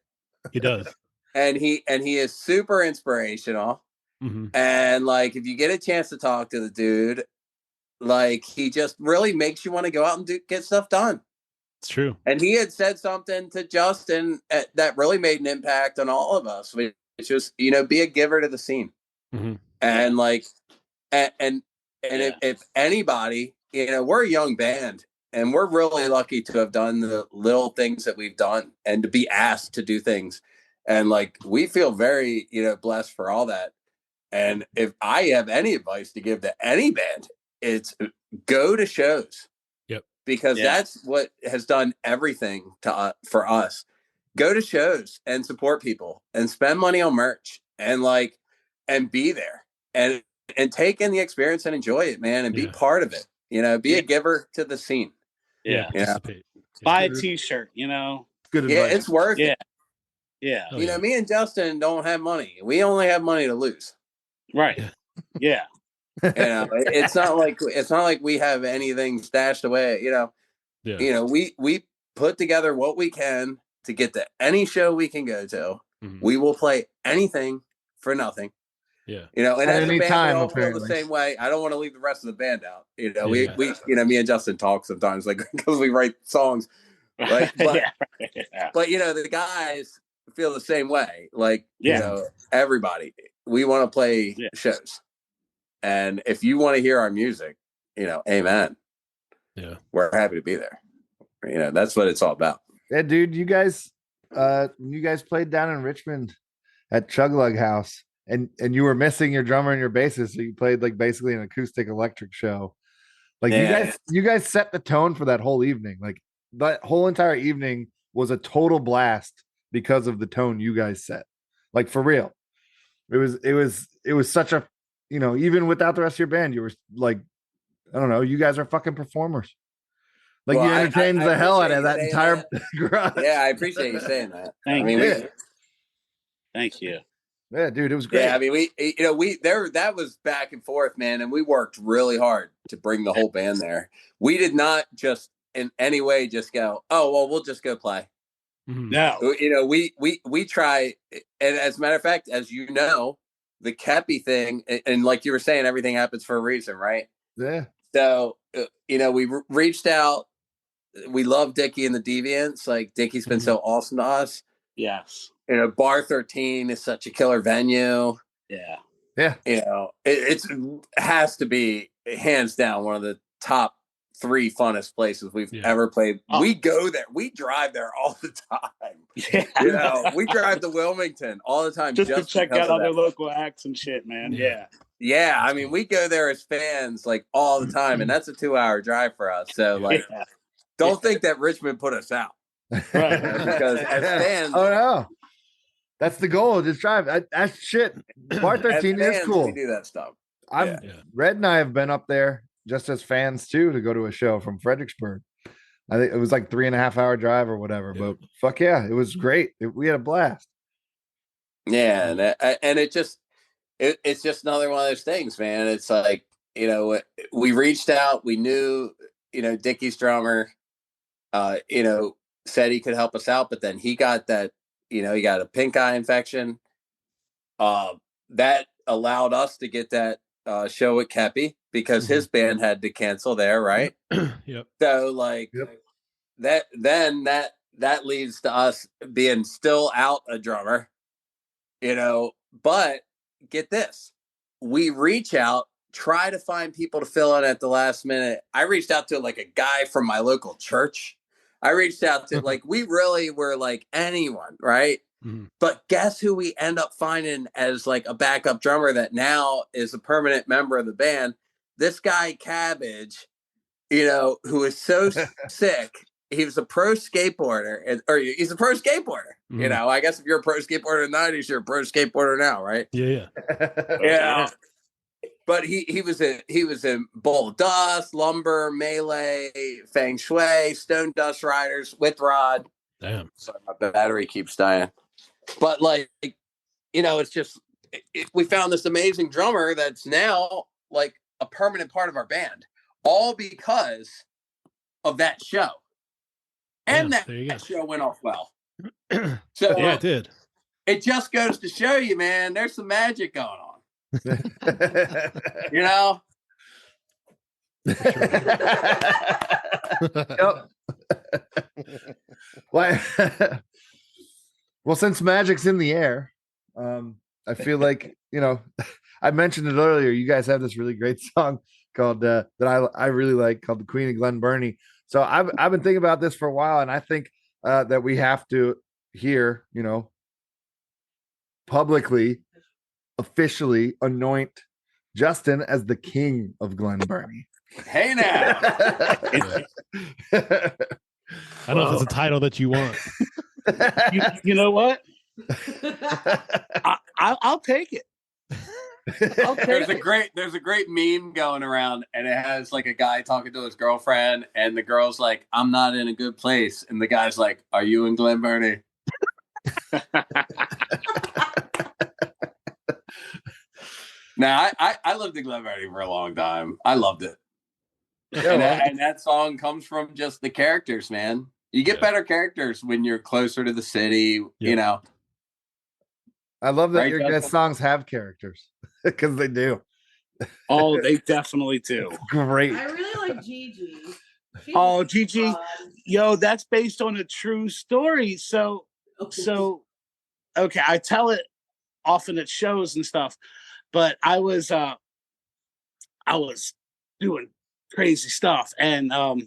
He does. And he is super inspirational. Mhm. And like, if you get a chance to talk to the dude, like, he just really makes you want to go out and get stuff done. It's true. And he had said something to Justin that really made an impact on all of us, which was, be a giver to the scene. Mhm. And like, and if anybody, we're a young band, and we're really lucky to have done the little things that we've done and to be asked to do things. And like, we feel very, blessed for all that. And if I have any advice to give to any band, it's go to shows. Yep. Because that's what has done everything for us. Go to shows and support people and spend money on merch and be there and take in the experience and enjoy it, man, and be part of it. Be a giver to the scene. Yeah. Participate. Buy a t-shirt, Good Yeah, advice. it's worth it. Yeah. Oh, Me and Justin don't have money. We only have money to lose. Right. Yeah. It's not like we have anything stashed away. We put together what we can to get to any show we can go to. Mhm. We will play anything for nothing. Yeah. And At as a any band, time, we all feel apparently. the same way. I don't want to leave the rest of the band out. Yeah. We me and Justin talk sometimes, like, because we write songs. Like, but the guys feel the same way. Like, everybody, we want to play shows. And if you want to hear our music, amen. Yeah. We're happy to be there. That's what it's all about. Yeah, dude, you guys played down in Richmond at Chug Lug House, and you were missing your drummer and your bassist, so you played like basically an acoustic electric show. Like, you guys set the tone for that whole evening. Like, that whole entire evening was a total blast because of the tone you guys set. Like, for real. It was such a, even without the rest of your band, you were like, I don't know, you guys are fucking performers. Like, Well, you entertained I the hell out appreciate of that you entire saying garage. Yeah, I appreciate you saying that. Thank you. Thank you. Yeah, dude, it was great. Yeah, I mean, that was back and forth, man, and we worked really hard to bring the whole band there. We did not just in any way just go, oh, well, we'll just go play. Mhm. No. We try, and as a matter of fact, as you know, the Kepi thing, and like you were saying, everything happens for a reason, right? Yeah. So, we reached out. We love Dickie and the Deviants. Like, Dickie's been so awesome to us. Yes. Bar 13 is such a killer venue. Yeah. Yeah. It has to be hands down one of the top 3 funnest places we've ever played. Oh. We go there. We drive there all the time. Yeah. We drive to Wilmington all the time just to check because out of other that. local acts and shit, man. Yeah. Yeah, I mean, we go there as fans like all the time, and that's a 2-hour drive for us. So, like, don't think that Richmond put us out. Right. Because as fans, Oh no, that's the goal. Just drive. That's shit. Bar 13 as is fans, cool. we do that stuff. Red and I have been up there just as fans too to go to a show from Fredericksburg. I think it was like 3.5 hour drive or whatever. But fuck yeah, it was great. We had a blast. Yeah, and it's just another one of those things, man. It's like, we reached out. We knew, Dickie's drummer, said he could help us out, but then he got that, he got a pink eye infection. That allowed us to get that show at Kepi because his band had to cancel there, right? Yep. So like that leads to us being still out a drummer, but get this, we reach out, try to find people to fill in at the last minute. I reached out to like a guy from my local church. I reached out to like, we really were like anyone, right? Mm-hmm. But guess who we end up finding as like a backup drummer that now is a permanent member of the band? This guy Cabbage, who is so sick. He was a pro skateboarder, or he's a pro skateboarder. Mm-hmm. I guess if you're a pro skateboarder in the 90s, you're a pro skateboarder now, right? Yeah. Yeah. But he was in Bowl of Dust, Lumber, Melee, Feng Shui, Stone Dust Riders, with Rod. Damn. Sorry, my battery keeps dying. But like, it's just we found this amazing drummer that's now like a permanent part of our band, all because of that show. And Yeah, there you that go. show went off well. So Yeah, it did. it just goes to show you, man, there's some magic going on. You know? Yep. Well, since magic's in the air, I feel like, you know, I mentioned it earlier. You guys have this really great song called that I really like, called "The Queen of Glen Burnie." So I've been thinking about this for a while, and I think that we have to here, you know, publicly, officially anoint Justin as the king of Glen Burnie. Hey now. I don't know if that's a title that you want. You know what? I'll take it. There's a great meme going around, and it has like a guy talking to his girlfriend, and the girl's like, "I'm not in a good place," and the guy's like, "Are you in Glen Burnie?" Now, I lived in Glen Burnie for a long time. I loved it. And that song comes from just the characters, man. You get better characters when you're closer to the city, you know. I love that Right, your Justin? guys' songs have characters, because they do. Oh, they definitely do. Great. I really like Gigi. Oh, Gigi, yo, that's based on a true story. So okay, I tell it often at shows and stuff, but I was doing crazy stuff, and all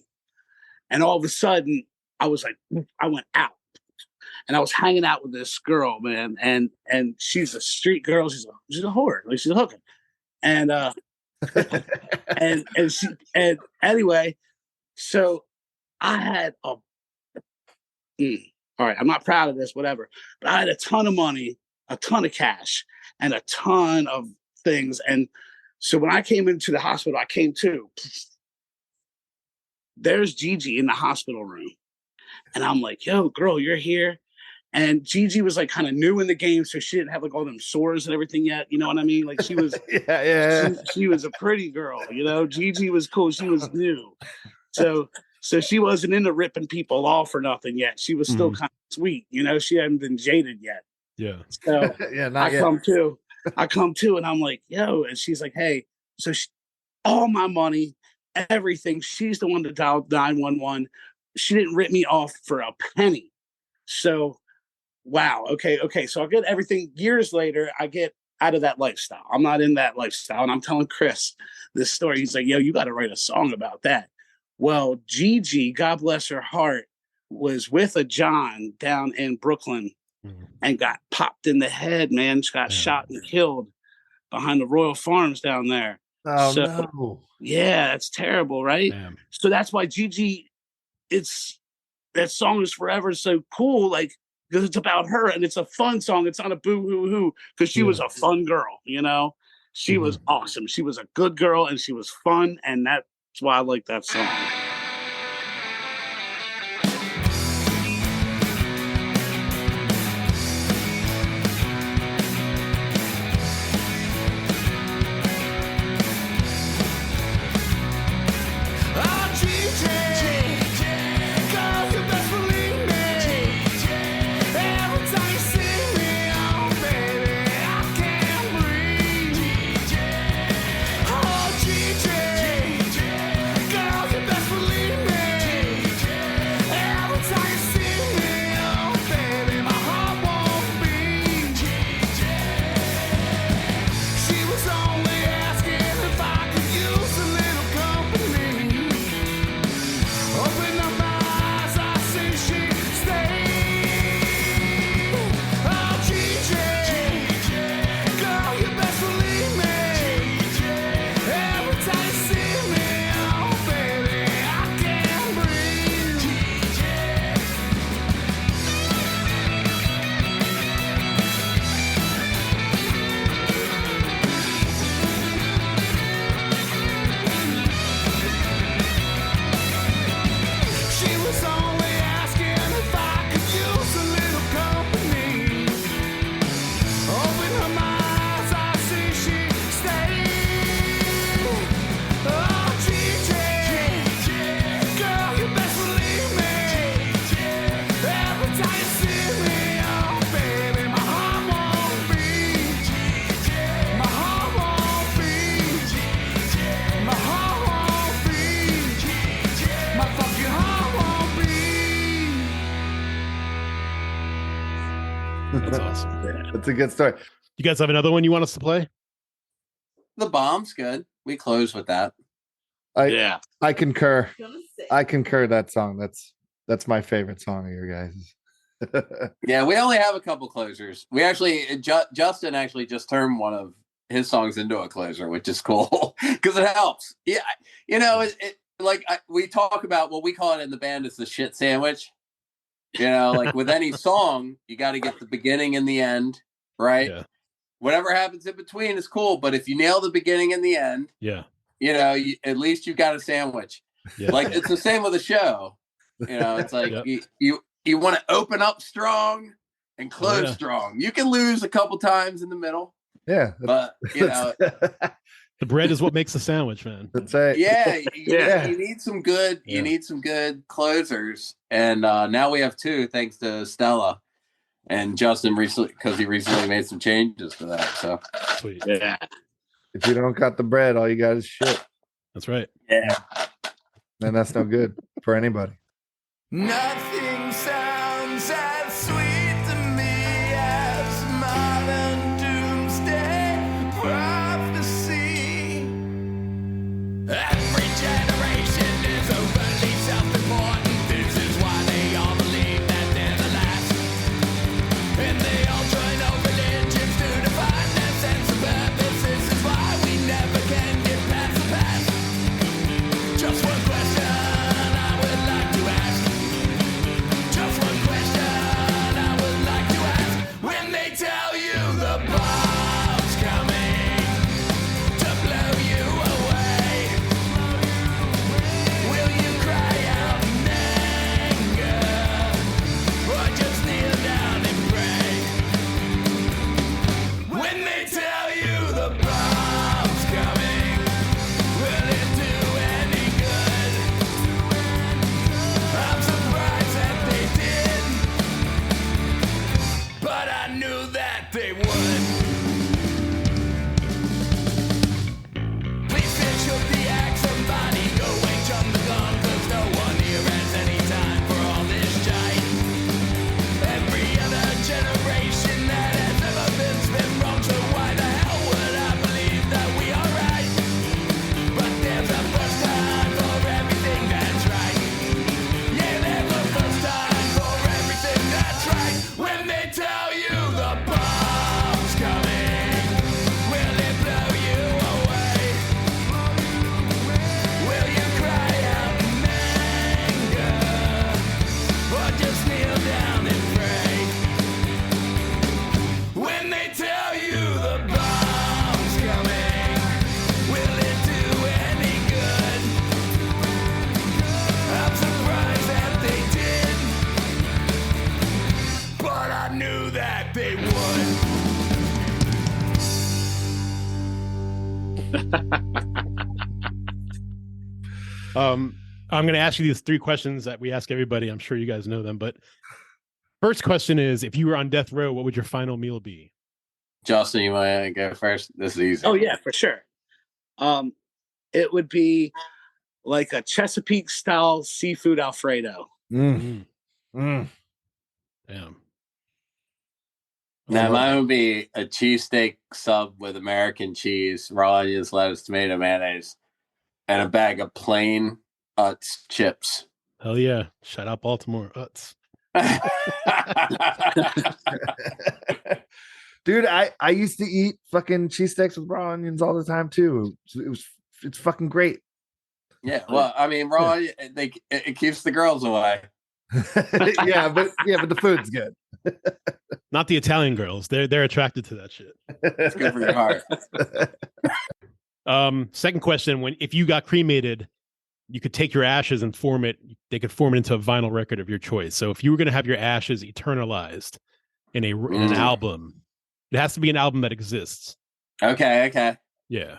of a sudden I was like, I went out, and I was hanging out with this girl, man, and she's a street girl, she's a whore, like she's a hooker, and and anyway, so I had all right, I'm not proud of this, whatever, but I had a ton of money, a ton of cash, and a ton of things. And so when I came into the hospital, I came to, there's Gigi in the hospital room. And I'm like, yo, girl, you're here. And Gigi was like kind of new in the game, so she didn't have like all them sores and everything yet. You know what I mean? Like she was, she was a pretty girl, you know? Gigi was cool. She was new. So she wasn't into ripping people off or nothing yet. She was still kind of sweet, you know? She hadn't been jaded yet. Yeah. So yeah, not yet. I come to, and I'm like, yo, and she's like, hey, so all my money, everything, she's the one that dialed 911. She didn't rip me off for a penny. So, wow. Okay. So I get everything. Years later, I get out of that lifestyle. I'm not in that lifestyle. And I'm telling Chris this story. He's like, yo, you got to write a song about that. Well, Gigi, God bless her heart, was with a John down in Brooklyn and got popped in the head, man. She got shot and killed behind the Royal Farms down there. Oh, no. Yeah, that's terrible, right? Damn. So that's why Gigi, that song is forever so cool, like, because it's about her and it's a fun song. It's not a boo hoo hoo, because she was a fun girl, you know? She was awesome. She was a good girl and she was fun, and that's why I like that song. Best That's awesome. That's a good story. You guys have another one you want us to play? The Bomb's good. We close with that. Yeah. I concur. I concur that song. That's my favorite song of your guys'. Yeah, we only have a couple closers. We actually, Justin actually just turned one of his songs into a closer, which is cool because it helps. Yeah, you know, we talk about what we call it in the band is the shit sandwich. You know, like with any song, you got to get the beginning and the end, right? Yeah. Whatever happens in between is cool, but if you nail the beginning and the end, Yeah. you know, at least you've got a sandwich. Yeah. Like it's the same with a show. You know, it's like Yep. you want to open up strong and close strong. You can lose a couple times in the middle. Yeah. But you know, The bread is what makes the sandwich, man. That's right. yeah, Yeah. you need some good. Yeah. You need some good closers, and now we have two thanks to Stella and Justin recently because he recently made some changes to that. So Sweet. Yeah. If you don't got the bread, all you got is shit. That's right. yeah, And that's no good for anybody. Nothing sounds as sweet to me as modern doomsday prophecy. Every generation is overly self-important. This is why they all believe that they're the last. And they all join over religions to define their sense of purpose. This is why we never can get past the past. Just one question I would like to ask. Just one question I would like to ask. When they tell you the bomb's coming to blow you away, will you cry out in anger or just kneel down and pray? When they tell you the bomb's coming, will it do any good? I'm surprised that they did, but I knew that they would. Please finish up the act, somebody go and jump the gun, 'cause no one here has any time for all this jive. Every other generation that has ever been wrong, so why the hell would I believe that we are right? But there's a first time for everything that's right. Yeah, there's a first time for everything that's right. When they tell you the bomb's coming, will it blow you away? Will you cry out in anger or just kneel down and pray? When they tell you the bomb's coming, will it do any good? I'm surprised that they did, but I knew that they would. I'm going to ask you these three questions that we ask everybody. I'm sure you guys know them, but first question is, if you were on death row, what would your final meal be? Justin, you want to go first? This is easy. Oh yeah, for sure. It would be like a Chesapeake style seafood Alfredo. Mm. Mm. Damn. Now mine would be a cheesesteak sub with American cheese, raw onions, lettuce, tomato, mayonnaise, and a bag of plain Utz chips. Hell yeah. Shout out Baltimore. Utz. Dude, I used to eat fucking cheesesteaks with raw onions all the time too. It's fucking great. Yeah, well, I mean, raw it keeps the girls away. yeah, but the food's good. Not the Italian girls. They're attracted to that shit. It's good for your heart. Second question: if you got cremated, you could take your ashes and form it. They could form it into a vinyl record of your choice. So if you were going to have your ashes eternalized in an album, it has to be an album that exists. Okay. Yeah.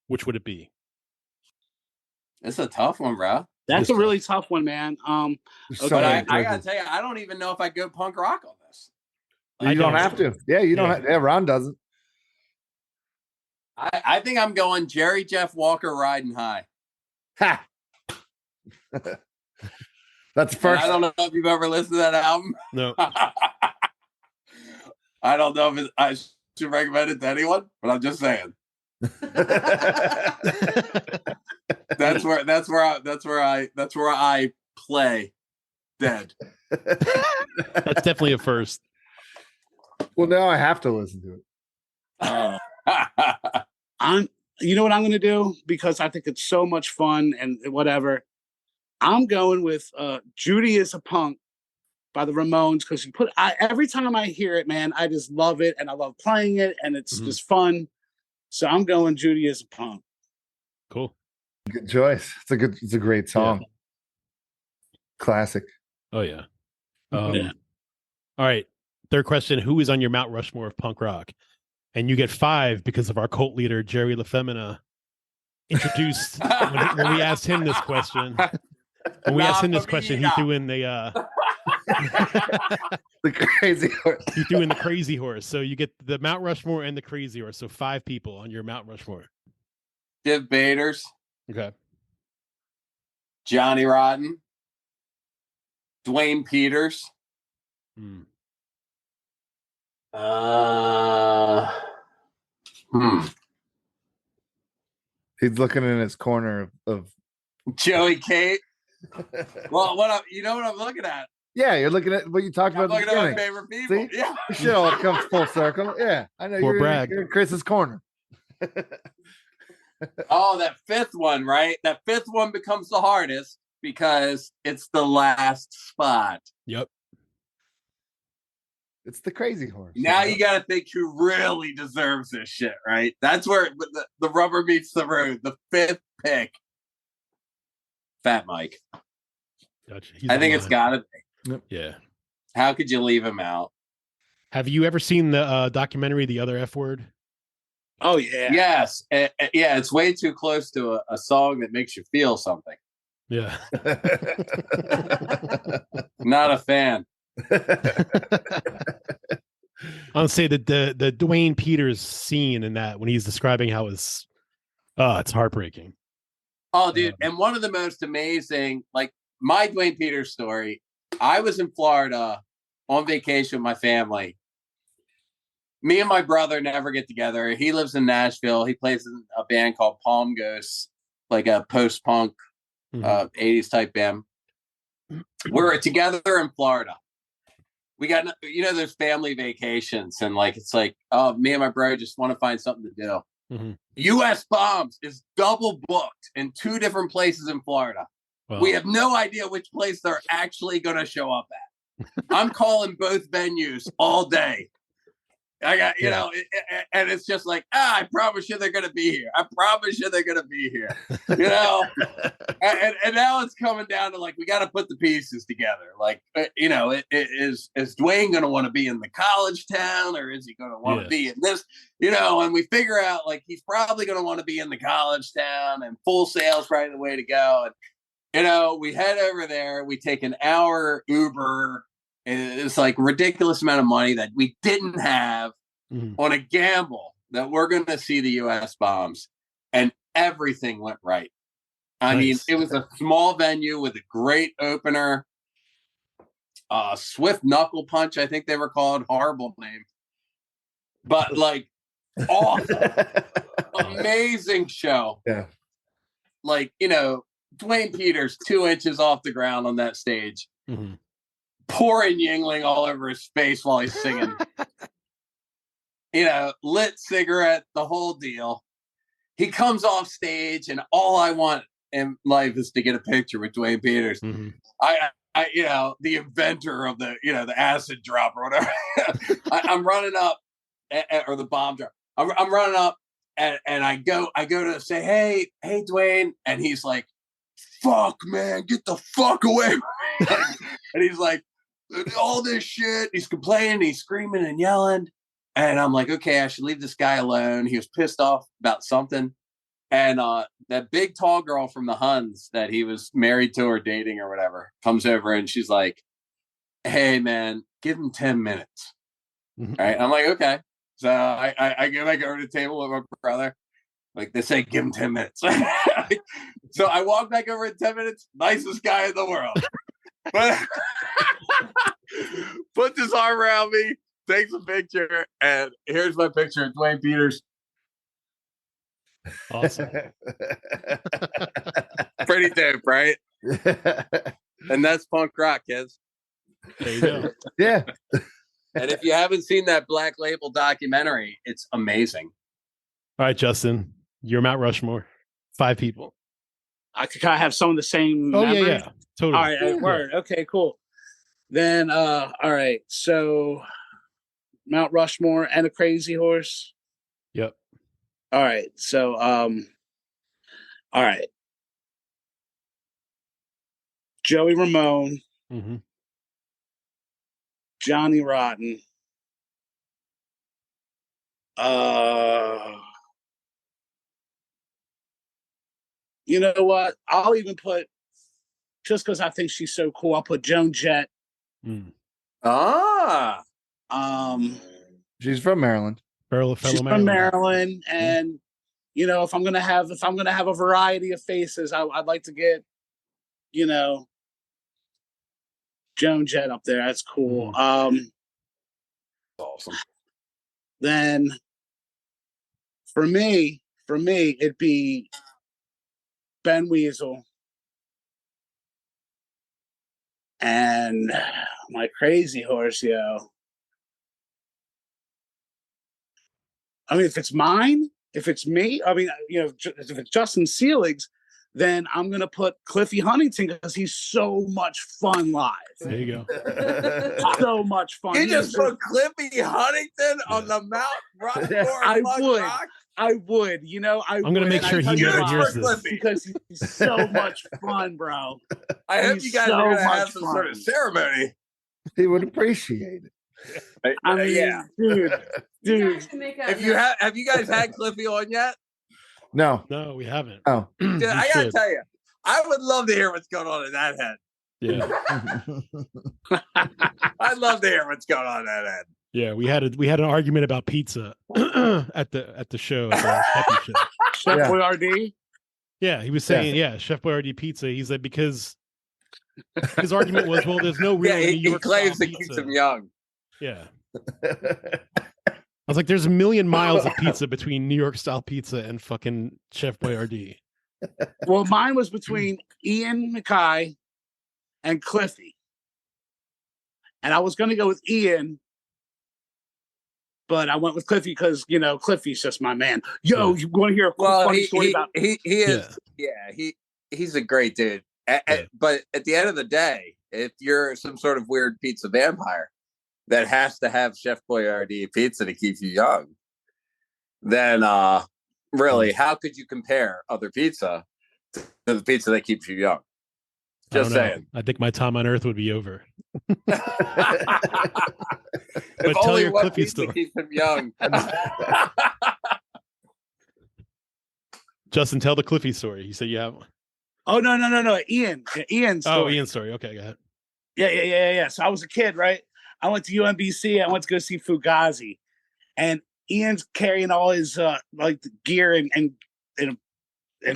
Which would it be? It's a tough one, bro. That's a really tough one, man. So But many I gotta choices. tell you, I don't even know if I go punk rock on this. You don't have to. Yeah, you don't. Yeah, Ron doesn't. I think I'm going Jerry Jeff Walker Riding High. Ha. That's And first. I don't know if you've ever listened to that album. No. I don't know if I should recommend it to anyone, but I'm just saying. That's where I play dead. That's definitely a first. Well, now I have to listen to it. You know what I'm going to do, because I think it's so much fun and whatever. I'm going with Judy is a Punk by the Ramones, because every time I hear it, man, I just love it and I love playing it and it's just fun. So I'm going Judy is a Punk. Cool. Good choice. It's a great song. Yeah. Classic. Oh yeah. Yeah. All right. Third question: who is on your Mount Rushmore of punk rock? And you get 5 because of our cult leader Jerry LaFemina introduced when we asked him this question. When we asked him this question, he threw in the the crazy horse. He threw in the crazy horse. So you get the Mount Rushmore and the crazy horse. So 5 people on your Mount Rushmore. Div Baders, Okay. Johnny Rotten, Dwayne Peters. He's looking in his corner of Joey Kate. Well, you know what I'm looking at? Yeah, you're looking at what you talked I'm about. looking at my favorite people. See? Yeah. Shit all comes full circle. Yeah, I know. You're in Chris's corner. Oh, that 5th one, right? That 5th one becomes the hardest because it's the last spot. Yep. It's the crazy horse. Now you got to think who really deserves this shit, right? That's where the rubber meets the road. The 5th pick, Fat Mike. Gotcha. I think it's got to be. Yep. Yeah. How could you leave him out? Have you ever seen the documentary, The Other F Word? Oh yeah. Yes. Yeah, it's way too close to a song that makes you feel something. Yeah. Not a fan. I'll say that the Dwayne Peters scene in that, when he's describing how it's heartbreaking. Oh, dude. And one of the most amazing, like my Dwayne Peters story, I was in Florida on vacation with my family. Me and my brother never get together. He lives in Nashville. He plays in a band called Palm Ghost, like a post-punk 80s type band. We're together in Florida. We got, those family vacations, and like it's like, oh, me and my brother just want to find something to do. US Bombs is double booked in 2 different places in Florida. Wow. We have no idea which place they're actually going to show up at. I'm calling both venues all day. I got, and it's just like, I promise you they're going to be here. I promise you they're going to be here. And now it's coming down to like, we got to put the pieces together. Like, is Dwayne going to want to be in the college town, or is he going to want to be in this, and we figure out like, he's probably going to want to be in the college town, and Full Sail's probably the way to go. And, we head over there, we take an hour Uber. It's like ridiculous amount of money that we didn't have on a gamble that we're going to see the US Bombs, and everything went right. I mean, it was a small venue with a great opener, Swift Knuckle Punch, I think they were called. Horrible name, but like awesome, amazing show. Yeah, like Dwayne Peters 2 inches off the ground on that stage. Pouring Yingling all over his face while he's singing. Lit cigarette, the whole deal. He comes off stage, and all I want in life is to get a picture with Dwayne Peters. I the inventor of the, the acid drop or whatever. I'm running up, or the bomb drop. I'm running up, and I go to say, hey, Dwayne, and he's like, fuck, man, get the fuck away from me. And he's like, all this shit. He's complaining, he's screaming and yelling. And I'm like, okay, I should leave this guy alone. He was pissed off about something. And that big tall girl from the Huns that he was married to or dating or whatever comes over, and she's like, hey, man, give him 10 minutes. All right. I'm like, okay. So I go back over to the table with my brother. Like, they say, give him 10 minutes. So I walk back over in 10 minutes. Nicest guy in the world. But put his arm around me. takes a picture, and here's my picture of Dwayne Peters. Awesome. Pretty dope, right? And that's punk rock, kids. There you go. Yeah. And if you haven't seen that Black Label documentary, it's amazing. All right, Justin, you're Mount Rushmore. 5 people. I could kind of have some of the same. Oh members? yeah, totally. All right, word. Okay, cool. Then, all right. So, Mount Rushmore and a crazy horse. Yep. All right. So, all right. Joey Ramone, Mm-hmm. Johnny Rotten. You know what? I'll even put, just because I think she's so cool, I'll put Joan Jett. Ah. She's from Maryland. Fellow She's from Maryland. Maryland, and you know, if I'm gonna have a variety of faces, I'd like to get, you know, Joan Jett up there. That's cool. Awesome. Then for me, it'd be Ben Weasel and my crazy horse, yo. I mean, if it's mine, if it's me, I mean, you know, if it's Justin Selig's, then I'm gonna put Cliffy Huntington because he's so much fun live. There you go. So much fun. You just put Cliffy Huntington on the Mount Rushmore. I Punk would. Rock? I would, you know, I'm gonna make sure he never hears this because he's so much fun, bro. I hope He's you guys so are gonna much have some sort of fun. ceremony. He would appreciate it. I mean, yeah. dude. If you have you guys had Cliffy on yet? No. No, we haven't. Oh. Dude, You I gotta should. tell you, I would love to hear what's going on in that head. Yeah. I'd love to hear what's going on in that head. Yeah, we had an argument about pizza at the show, at the Happy show. Chef Yeah. Boyardee. Yeah, he was saying, Chef Boyardee pizza. He said because his argument was, well, there's no real Yeah, New he York claims style it keeps pizza. him young. Yeah. I was like, there's a million miles of pizza between New York style pizza and fucking Chef Boyardee. Well, mine was between Ian MacKay and Cliffy. And I was going to go with Ian, but I went with Cliffy because, you know, Cliffy's just my man. Yo, you want to hear a funny story about... he is, he's a great dude. But at the end of the day, if you're some sort of weird pizza vampire that has to have Chef Boyardee pizza to keep you young, then really, how could you compare other pizza to the pizza that keeps you young? Just saying. I think my time on Earth would be over. If But tell only your one Cliffy pizza story. keeps him young. Justin, tell the Cliffy story. You said you have one. Oh, no. Ian's story. Oh, Ian's story. Okay, go ahead. Yeah. So I was a kid, right? I went to UMBC. I went to go see Fugazi, and Ian's carrying all his like the gear and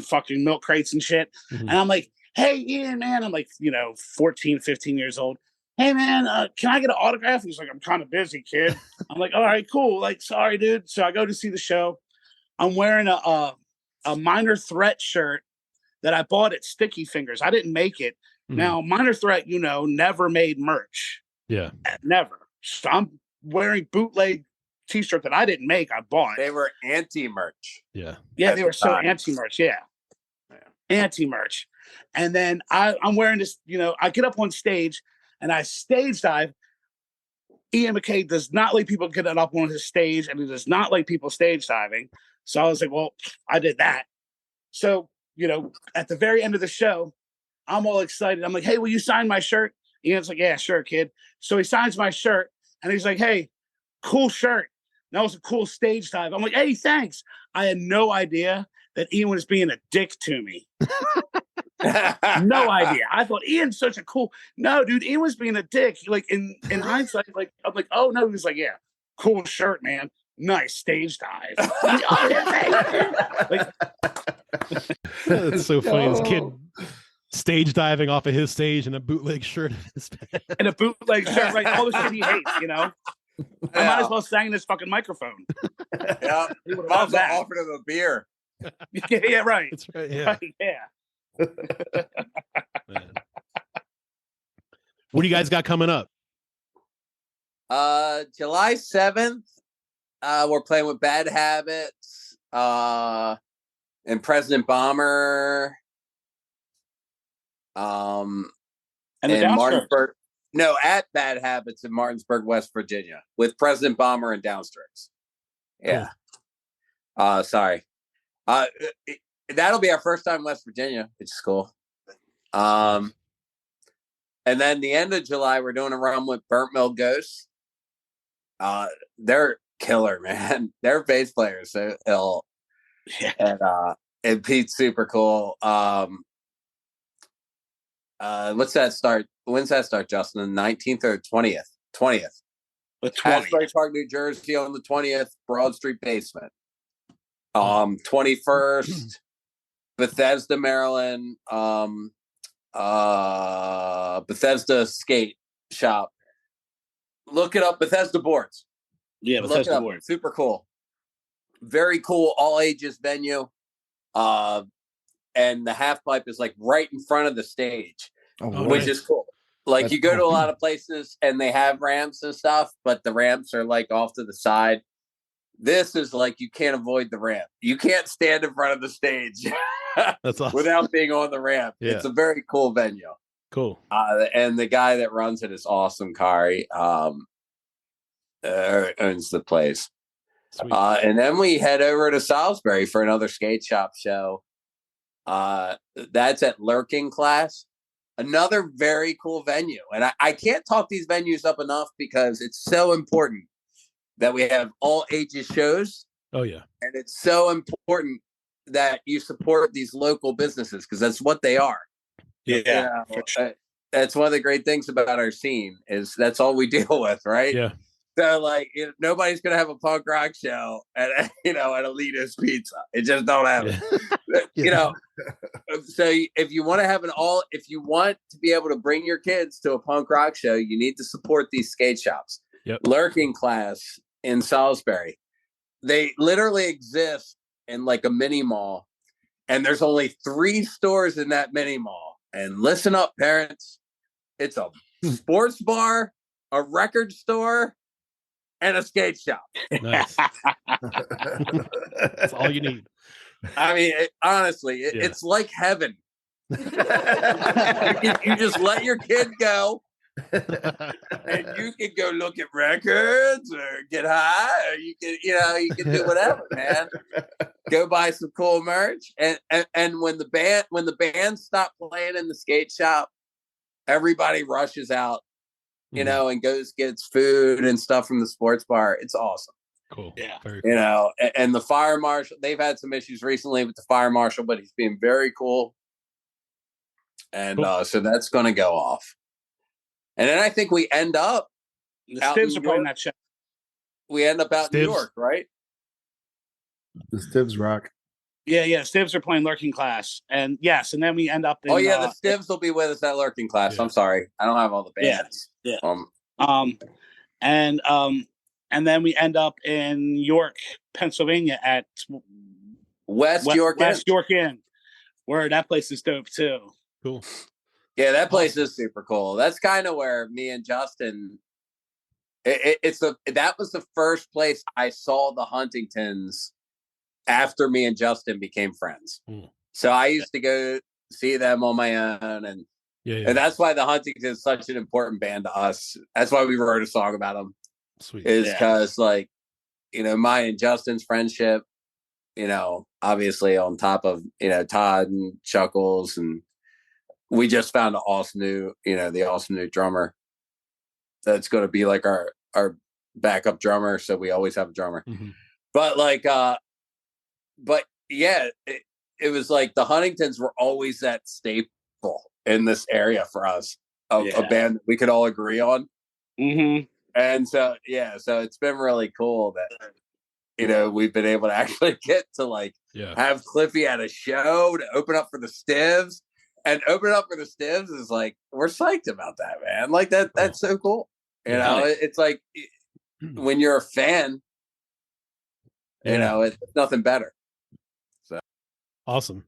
fucking milk crates and shit. Mm-hmm. And I'm like, hey, Ian, man. I'm like, 14, 15 years old. Hey, man, can I get an autograph? He's like, I'm kind of busy, kid. I'm like, all right, cool. Like, sorry, dude. So I go to see the show. I'm wearing a Minor Threat shirt that I bought at Sticky Fingers. I didn't make it. Mhm. Now, Minor Threat, never made merch. Yeah. Never. So I'm wearing bootleg t-shirt that I didn't make. I bought. They were anti-merch. Yeah. Yeah, at they the were so time. anti-merch. Yeah. Anti-merch. And then I'm wearing this, I get up on stage and I stage dive. Ian MacKay does not like people getting up on his stage, and he does not like people stage diving. So I was like, well, I did that. So, at the very end of the show, I'm all excited. I'm like, hey, will you sign my shirt? Ian's like, yeah, sure, kid. So he signs my shirt and he's like, hey, cool shirt. That was a cool stage dive. I'm like, hey, thanks. I had no idea that Ian was being a dick to me. No idea. I thought Ian's such a cool. No, dude, Ian was being a dick. Like in hindsight, I'm like, oh no. He was like, yeah, cool shirt, man. Nice stage dive. I'm like, oh, yeah, thanks. That's so funny. This kid stage diving off of his stage in a bootleg shirt. And a bootleg shirt, right? All the shit he hates, I might as well sang this fucking microphone. Yeah, He would might love as well that. offered him a beer. Yeah, right. That's right. Yeah. Right, yeah. Man. What do you guys got coming up? July 7th, we're playing with Bad Habits, and President Bomber, And the in Downstrokes. Martinsburg. No, at Bad Habits in Martinsburg, West Virginia, with President Bomber and Downstrokes. Yeah. Sorry. That'll be our first time in West Virginia, which is cool. And then the end of July, we're doing a run with Burnt Mill Ghosts. They're killer, man. Their bass player is so ill. Yeah. And Pete's super cool. What's that start? When's that start, Justin? The 19th or 20th? 20th. The 20th. Asbury Park, New Jersey on the 20th, Broad Street Basement. 21st, Bethesda, Maryland. Bethesda Skate Shop. Look it up, Bethesda Boards. Yeah, Look it Bethesda up. board. Super cool. Very cool, all ages venue. And the half pipe is like right in front of the stage, which nice. is cool. Like That's you go to a cool. lot of places and they have ramps and stuff, but the ramps are like off to the side. This is like you can't avoid the ramp. You can't stand in front of the stage That's awesome. without being on the ramp. Yeah. It's a very cool venue. Cool. And the guy that runs it is awesome. Kari owns the place. Sweet. And then we head over to Salisbury for another skate shop show. That's at Lurking Class, another very cool venue. And I can't talk these venues up enough because it's so important that we have all ages shows. Oh yeah. And it's so important that you support these local businesses because that's what they are. Yeah. You know, that's one of the great things about our scene is that's all we deal with, right? Yeah. So like nobody's gonna have a punk rock show at at Alita's Pizza. It just don't happen. You know. So if you want to be able to bring your kids to a punk rock show, you need to support these skate shops. Yep. Lurking Class in Salisbury. They literally exist in like a mini mall, and there's only 3 stores in that mini mall. And listen up, parents. It's a sports bar, a record store, and a skate shop. Nice. That's all you need. I mean, honestly, it's like heaven. You just let your kid go, and you can go look at records or get high, or you can do whatever, man. Go buy some cool merch, and when the band stop playing in the skate shop, everybody rushes out, and goes gets food and stuff from the sports bar. It's awesome. Cool. Yeah. Very cool. And the fire marshal, they've had some issues recently with the fire marshal, but he's being very cool. And Cool. So that's going to go off. And then I think we end up The out Stivs in are playing York. that show. We end up out in New Stivs? York, right? The Stivs rock. Yeah. Stivs are playing Lurking Class. And yes, and then we end up in The Stivs will be with us at Lurking Class. Yeah. I'm sorry. I don't have all the bands. Yeah. Um, and then we end up in York, Pennsylvania at West York. West York Inn, where that place is dope too. Cool. Yeah, that place is super cool. That's kind of where me and Justin. That was the first place I saw the Huntingtons after me and Justin became friends. Mm. So I used to go see them on my own, and that's why the Huntingtons is such an important band to us. That's why we wrote a song about them. Sweet. Is because mine and Justin's friendship, obviously on top of Todd and Chuckles, and we just found the awesome new drummer that's going to be like our backup drummer, so we always have a drummer. Mm-hmm. But it was like the Huntingtons were always that staple in this area for us of a band that we could all agree on. Mm-hmm. And so it's been really cool that we've been able to actually get to have Cliffy at a show to open up for the Stivs, and open up for the Stivs is like we're psyched about that, man. Like that's so cool. It's like when you're a fan, you know, it's nothing better. So awesome.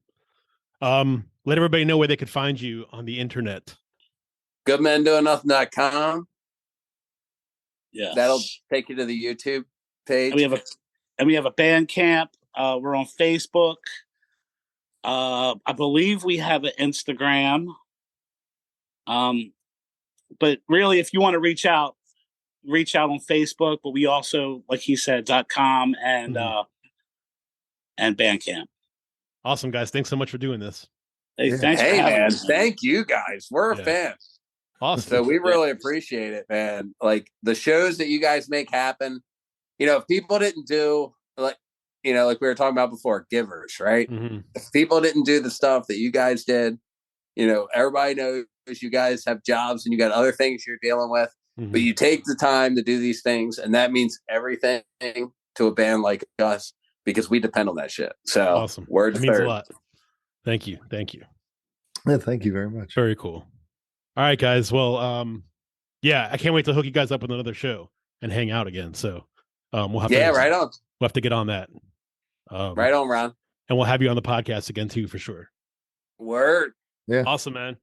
Let everybody know where they could find you on the internet. goodmendoingnothing.com. Yeah. That'll take you to the YouTube page. And we have a Bandcamp. We're on Facebook. I believe we have an Instagram. But really, if you want to reach out on Facebook. But we also, like he said, .com and Bandcamp. Awesome, guys. Thanks so much for doing this. Hey, thanks for having man. us, man. Thank you guys. We're fans. Awesome. So we really appreciate it, man. Like the shows that you guys make happen. You know, if people didn't do like we were talking about before, givers, right? If people didn't do the stuff that you guys did, you know, everybody knows you guys have jobs and you got other things you're dealing with, but you take the time to do these things, and that means everything to a band like us because we depend on that shit. So awesome. Word that means third. a lot. Thank you. Yeah, thank you very much. Very cool. All right, guys. Well, I can't wait to hook you guys up with another show and hang out again. So we'll have right on. We'll have to get on that. Right on, Ron. And we'll have you on the podcast again too, for sure. Word. Yeah. Awesome, man.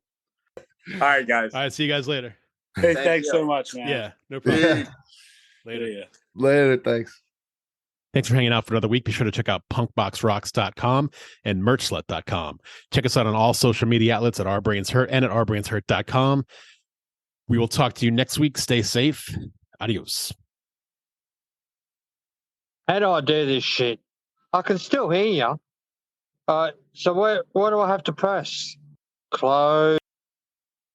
All right, guys. All right. See you guys later. Hey, thanks so much, man. Yeah. No problem. Later. Yeah. Later. Thanks. Thanks for hanging out for another week. Be sure to check out punkboxrocks.com and merchslut.com. Check us out on all social media outlets at Our Brains Hurt and at ourbrainshurt.com. We will talk to you next week. Stay safe. Adios. How do I do this shit? I can still hear you. So what do I have to press? Close.